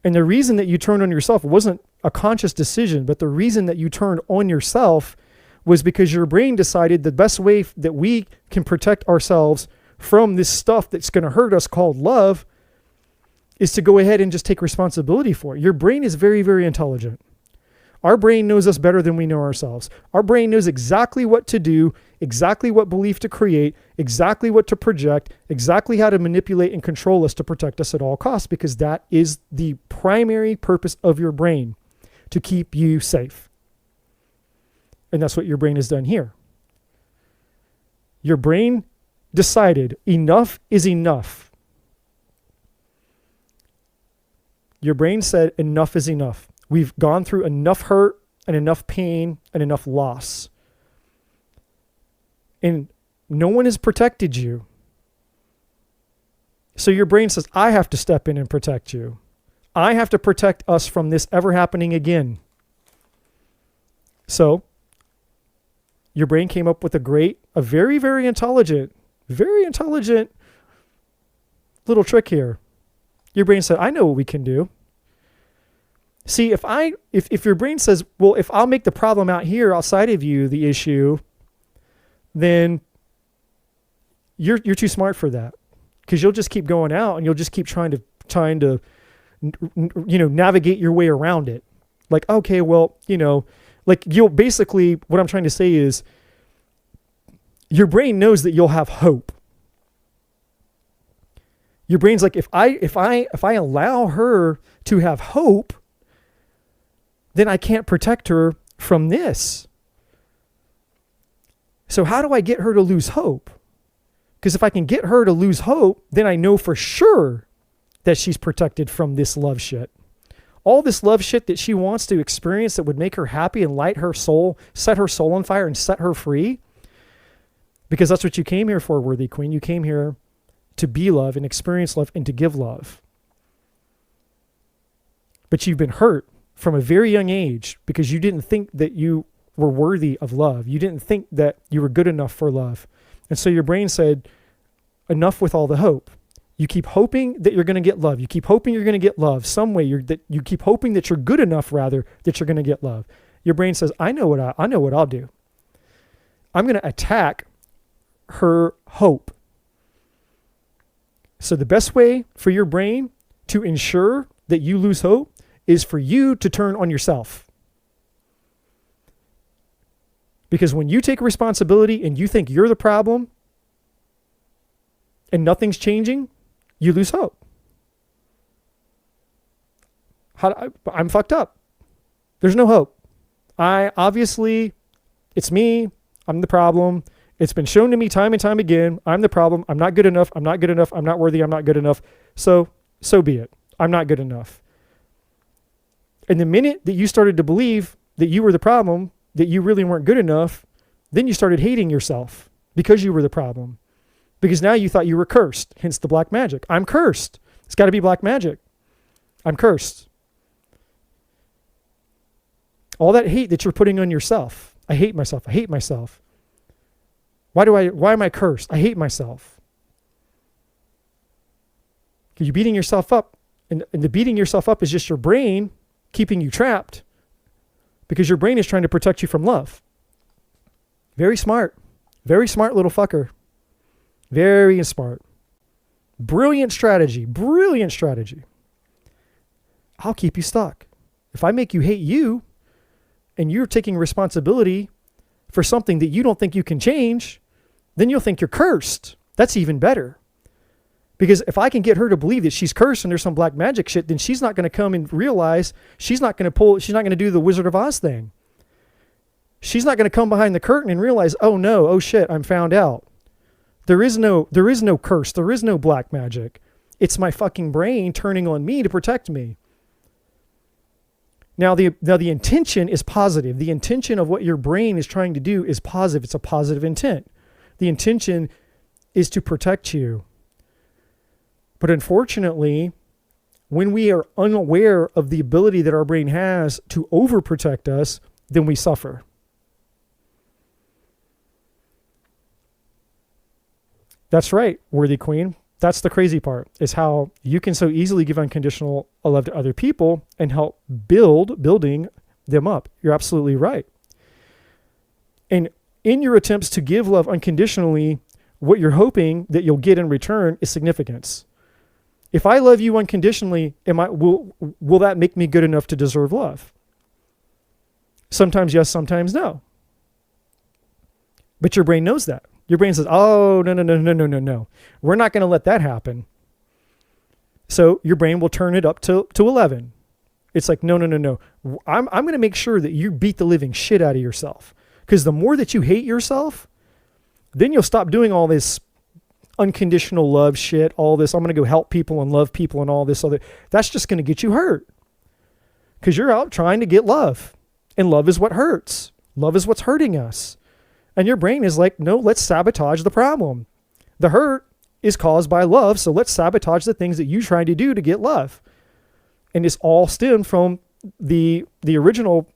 S1: And the reason that you turned on yourself wasn't a conscious decision, but the reason that you turned on yourself was because your brain decided the best way that we can protect ourselves from this stuff that's going to hurt us called love is to go ahead and just take responsibility for it. Your brain is very, very intelligent. Our brain knows us better than we know ourselves. Our brain knows exactly what to do, exactly what belief to create, exactly what to project, exactly how to manipulate and control us to protect us at all costs, because that is the primary purpose of your brain, to keep you safe. And that's what your brain has done here. Your brain decided enough is enough. Your brain said enough is enough. We've gone through enough hurt and enough pain and enough loss. And no one has protected you. So your brain says, I have to step in and protect you. I have to protect us from this ever happening again. So your brain came up with a very, very intelligent little trick here. Your brain said, I know what we can do. See, if your brain says, well, if I'll make the problem out here outside of you the issue, then you're too smart for that, because you'll just keep going out and you'll just keep trying to navigate your way around it. Like, okay, well, like you'll basically, what I'm trying to say is your brain knows that you'll have hope. Your brain's like, if I allow her to have hope, then I can't protect her from this. So how do I get her to lose hope? Because if I can get her to lose hope, then I know for sure that she's protected from this love shit. All this love shit that she wants to experience that would make her happy and light her soul, set her soul on fire and set her free. Because that's what you came here for, worthy queen. You came here to be love and experience love and to give love. But you've been hurt from a very young age because you didn't think that you were worthy of love. You didn't think that you were good enough for love. And so your brain said, enough with all the hope. You keep hoping that you're going to get love. You keep hoping you're going to get love some way. You keep hoping that you're good enough, rather, that you're going to get love. Your brain says, I know what I'll do. I'm going to attack her hope. So the best way for your brain to ensure that you lose hope is for you to turn on yourself. Because when you take responsibility and you think you're the problem and nothing's changing, you lose hope. I'm fucked up. There's no hope. It's me. I'm the problem. It's been shown to me time and time again. I'm the problem. I'm not good enough. I'm not good enough. I'm not worthy. I'm not good enough. So be it. I'm not good enough. And the minute that you started to believe that you were the problem, that you really weren't good enough, then you started hating yourself because you were the problem. Because now you thought you were cursed, hence the black magic. I'm cursed. It's got to be black magic. I'm cursed. All that hate that you're putting on yourself. I hate myself. I hate myself. Why am I cursed? I hate myself. Because you're beating yourself up. And the beating yourself up is just your brain keeping you trapped, because your brain is trying to protect you from love. Very smart little fucker. Very smart. Brilliant strategy. I'll keep you stuck. If I make you hate you and you're taking responsibility for something that you don't think you can change, then you'll think you're cursed. That's even better. Because if I can get her to believe that she's cursed and there's some black magic shit, then she's not going to come and realize she's not going to do the Wizard of Oz thing. She's not going to come behind the curtain and realize, oh no, oh shit, I'm found out. There is no curse. There is no black magic. It's my fucking brain turning on me to protect me. Now the intention is positive. The intention of what your brain is trying to do is positive. It's a positive intent. The intention is to protect you. But unfortunately, when we are unaware of the ability that our brain has to overprotect us, then we suffer. That's right, worthy queen. That's the crazy part, is how you can so easily give unconditional love to other people and help building them up. You're absolutely right. And in your attempts to give love unconditionally, what you're hoping that you'll get in return is significance. If I love you unconditionally, will that make me good enough to deserve love? Sometimes yes, sometimes no. But your brain knows that. Your brain says, oh, no. We're not going to let that happen. So your brain will turn it up to 11. It's like, no. I'm going to make sure that you beat the living shit out of yourself. Because the more that you hate yourself, then you'll stop doing all this unconditional love shit, all this, I'm going to go help people and love people and all this other. That's just going to get you hurt. Because you're out trying to get love. And love is what hurts. Love is what's hurting us. And your brain is like, no, let's sabotage the problem. The hurt is caused by love, so let's sabotage the things that you try to do to get love. And it's all stemmed from the original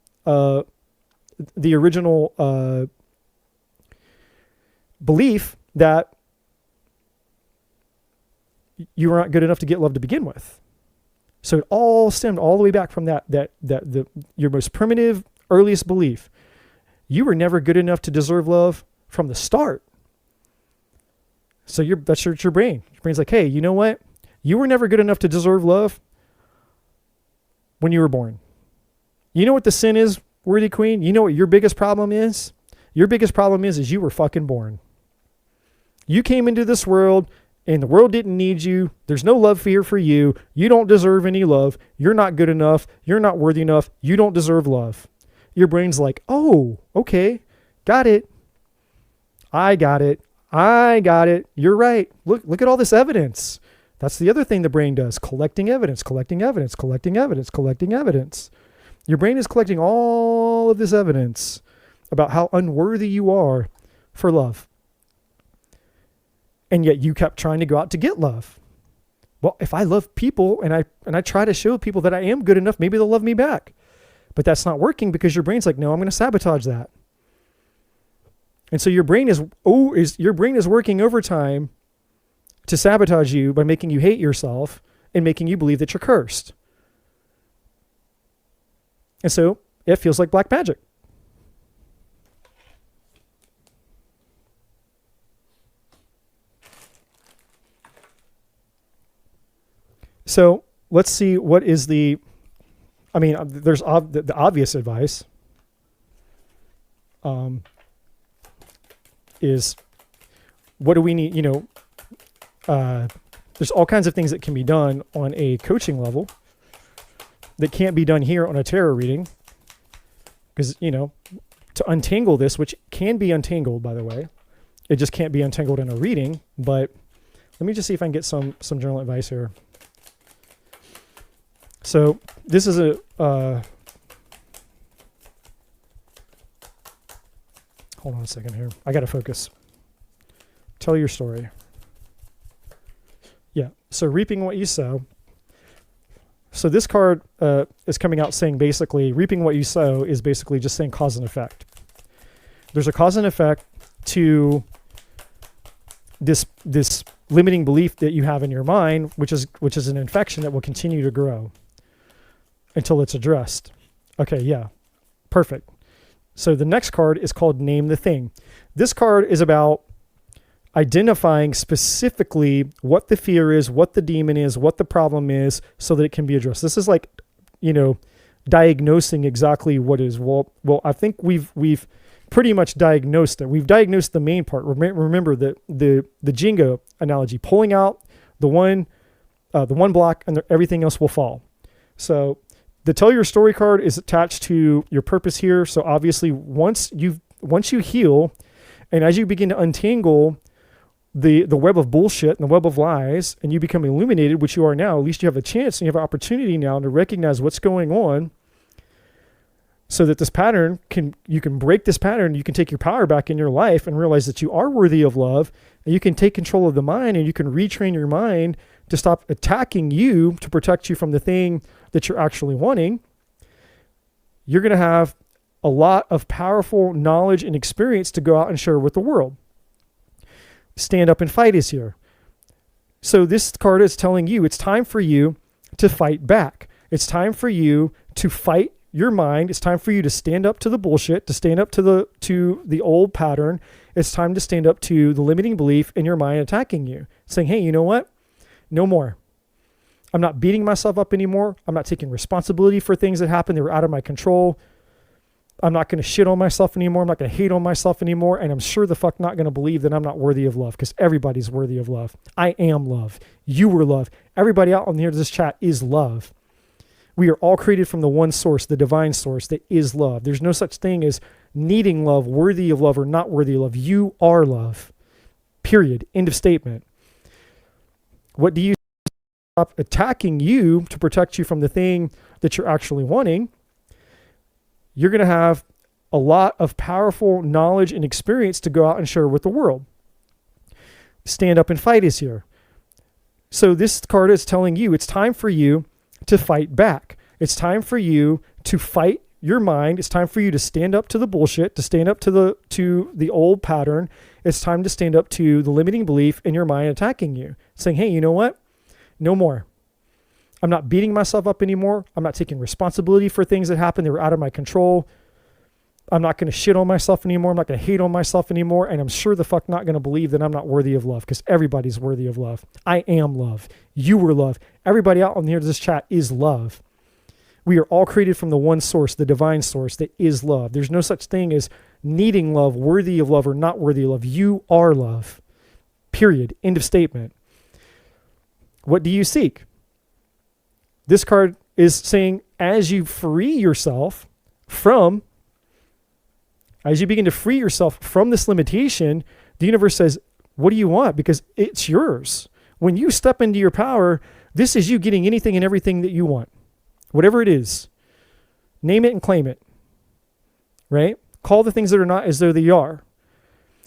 S1: belief that you were not good enough to get love to begin with. So it all stemmed all the way back from your most primitive, earliest belief. You were never good enough to deserve love from the start. So that's your brain. Your brain's like, hey, you know what? You were never good enough to deserve love when you were born. You know what the sin is, worthy queen? You know what your biggest problem is? Your biggest problem is you were fucking born. You came into this world and the world didn't need you. There's no love here for you. You don't deserve any love. You're not good enough. You're not worthy enough. You don't deserve love. Your brain's like, oh, okay, got it. I got it. You're right. Look at all this evidence. That's the other thing the brain does, collecting evidence. Your brain is collecting all of this evidence about how unworthy you are for love. And yet you kept trying to go out to get love. Well, if I love people and I try to show people that I am good enough, maybe they'll love me back. But that's not working because your brain's like, no, I'm going to sabotage that. And so your brain is working overtime to sabotage you by making you hate yourself and making you believe that you're cursed. And so it feels like black magic. So let's see what is there's the obvious advice is what do we need? There's all kinds of things that can be done on a coaching level that can't be done here on a tarot reading. Because, to untangle this, which can be untangled, by the way, it just can't be untangled in a reading. But let me just see if I can get some general advice here. So this is hold on a second here. I got to focus. Tell your story. Yeah. So reaping what you sow. So this card is coming out saying basically reaping what you sow is basically just saying cause and effect. There's a cause and effect to this limiting belief that you have in your mind, which is an infection that will continue to grow until it's addressed. Okay, yeah, perfect. So the next card is called Name the Thing. This card is about identifying specifically what the fear is, what the demon is, what the problem is, so that it can be addressed. This is like, diagnosing exactly what is. Well, I think we've pretty much diagnosed it. We've diagnosed the main part. Remember the Jenga analogy, pulling out the one block and everything else will fall. So the Tell Your Story card is attached to your purpose here. So obviously once you heal and as you begin to untangle the web of bullshit and the web of lies and you become illuminated, which you are now, at least you have a chance and you have an opportunity now to recognize what's going on so that this pattern you can break this pattern. You can take your power back in your life and realize that you are worthy of love, and you can take control of the mind, and you can retrain your mind to stop attacking you to protect you from the thing that you're actually wanting. You're going to have a lot of powerful knowledge and experience to go out and share with the world. Stand up and fight is here. So this card is telling you it's time for you to fight back. It's time for you to fight your mind. It's time for you to stand up to the bullshit, to stand up to the old pattern. It's time to stand up to the limiting belief in your mind attacking you, saying, hey, you know what? No more. I'm not beating myself up anymore. I'm not taking responsibility for things that happened that were out of my control. I'm not going to shit on myself anymore. I'm not going to hate on myself anymore. And I'm sure the fuck not going to believe that I'm not worthy of love, because everybody's worthy of love. I am love. You were love. Everybody out on here to this chat is love. We are all created from the one source, the divine source that is love. There's no such thing as needing love, worthy of love, or not worthy of love. You are love. Period. End of statement. What do you stop attacking you to protect you from the thing that you're actually wanting? You're going to have a lot of powerful knowledge and experience to go out and share with the world. Stand up and fight is here. So this card is telling you it's time for you to fight back. It's time for you to fight your mind. It's time for you to stand up to the bullshit, to stand up to the old pattern. It's time to stand up to the limiting belief in your mind attacking you, saying, hey, you know what? No more. I'm not beating myself up anymore. I'm not taking responsibility for things that happened that were out of my control. I'm not going to shit on myself anymore. I'm not going to hate on myself anymore. And I'm sure the fuck not going to believe that I'm not worthy of love, because everybody's worthy of love. I am love. You were love. Everybody out on here to this chat is love. We are all created from the one source, the divine source that is love. There's no such thing as needing love, worthy of love, or not worthy of love. You are love. Period. End of statement. What do you seek? This card is saying as you begin to free yourself from this limitation, the universe says, what do you want? Because it's yours. When you step into your power, this is you getting anything and everything that you want. Whatever it is. Name it and claim it. Right? Call the things that are not as though they are.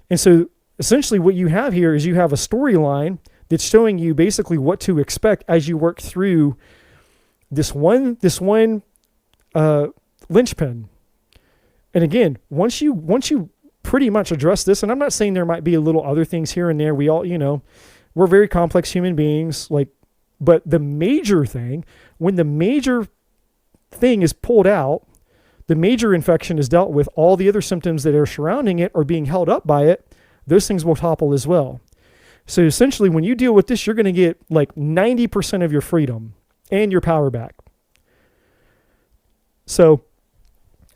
S1: And so essentially what you have here is you have a storyline that's showing you basically what to expect as you work through this one linchpin. And again, once you pretty much address this, and I'm not saying there might be a little other things here and there. We all, we're very complex human beings, but the major thing, when the major thing is pulled out, the major infection is dealt with, all the other symptoms that are surrounding it or being held up by it, those things will topple as well. So essentially, when you deal with this, you're going to get like 90% of your freedom and your power back. So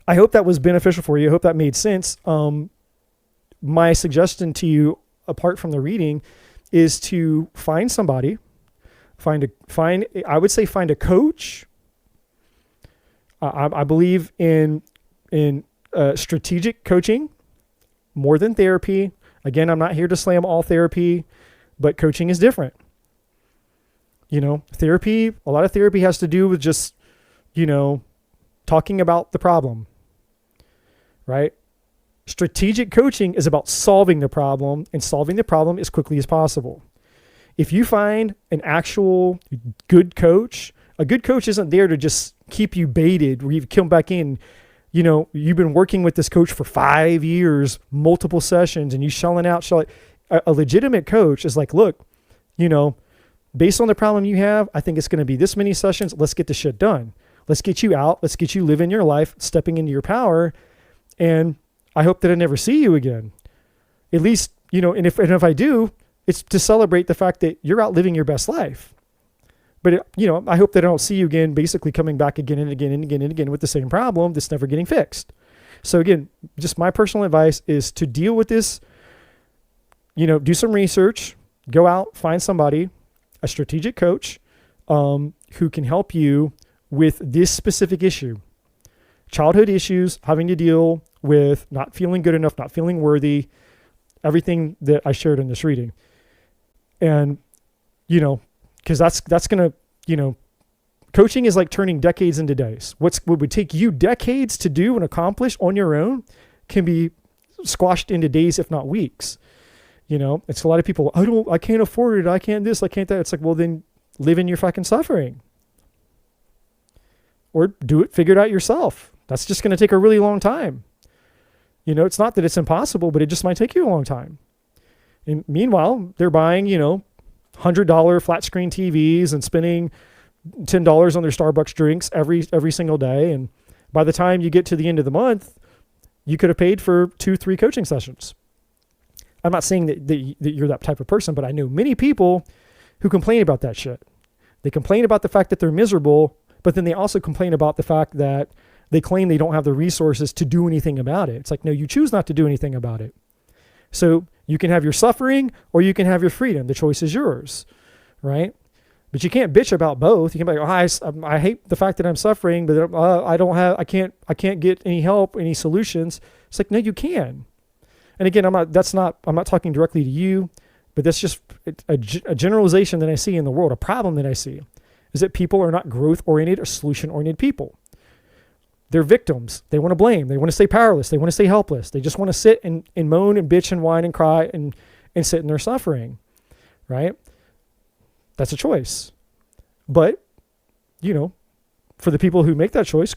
S1: I hope that was beneficial for you. I hope that made sense. My suggestion to you, apart from the reading, is to find somebody, find a coach. I believe in strategic coaching more than therapy. Again, I'm not here to slam all therapy, but coaching is different. Therapy, a lot of therapy has to do with just, talking about the problem, right? Strategic coaching is about solving the problem and solving the problem as quickly as possible. If you find an actual good coach, a good coach isn't there to just keep you baited where you've come back in. You've been working with this coach for 5 years, multiple sessions, and you shelling out. A legitimate coach is like, look, based on the problem you have, I think it's going to be this many sessions. Let's get the shit done. Let's get you out. Let's get you living your life, stepping into your power. And I hope that I never see you again. At least, and if I do, it's to celebrate the fact that you're out living your best life. But, I hope that I don't see you again, basically coming back again and again and again and again with the same problem that's never getting fixed. So again, just my personal advice is to deal with this, do some research, go out, find somebody, a strategic coach, who can help you with this specific issue. Childhood issues, having to deal with not feeling good enough, not feeling worthy, everything that I shared in this reading. And, because that's going to, Coaching is like turning decades into days. What would take you decades to do and accomplish on your own can be squashed into days, if not weeks. You know, it's a lot of people, I can't afford it. I can't this, I can't that. It's like, well, then live in your fucking suffering. Or figure it out yourself. That's just going to take a really long time. You know, it's not that it's impossible, but it just might take you a long time. And meanwhile, they're buying, you know, $100 flat screen TVs and spending $10 on their Starbucks drinks every single day. And by the time you get to the end of the month, you could have paid for 2-3 coaching sessions. I'm not saying that you're that type of person, but I know many people who complain about that shit. They complain about the fact that they're miserable, but then they also complain about the fact that they claim they don't have the resources to do anything about it. It's like, no, you choose not to do anything about it. So you can have your suffering or you can have your freedom. The choice is yours, right? But you can't bitch about both. You can be like, oh, I hate the fact that I'm suffering, but I can't get any help, any solutions. It's like, no, you can. And again, I'm not talking directly to you, but that's just a generalization that I see in the world. A problem that I see is that people are not growth-oriented or solution-oriented people. They're victims. They want to blame. They want to stay powerless. They want to stay helpless. They just want to sit and moan and bitch and whine and cry and sit in their suffering, right? That's a choice. But, you know, for the people who make that choice,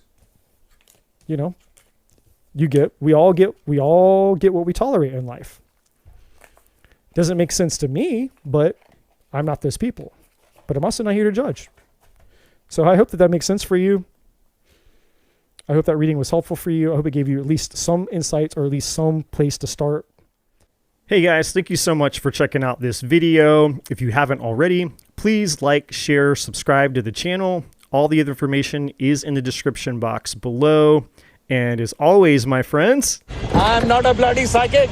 S1: you know, we all get what we tolerate in life. Doesn't make sense to me, but I'm not those people. But I'm also not here to judge. So I hope that makes sense for you. I hope that reading was helpful for you. I hope it gave you at least some insights or at least some place to start. Hey guys, thank you so much for checking out this video. If you haven't already, please like, share, subscribe to the channel. All the other information is in the description box below. And as always, my friends,
S2: I'm not a bloody psychic.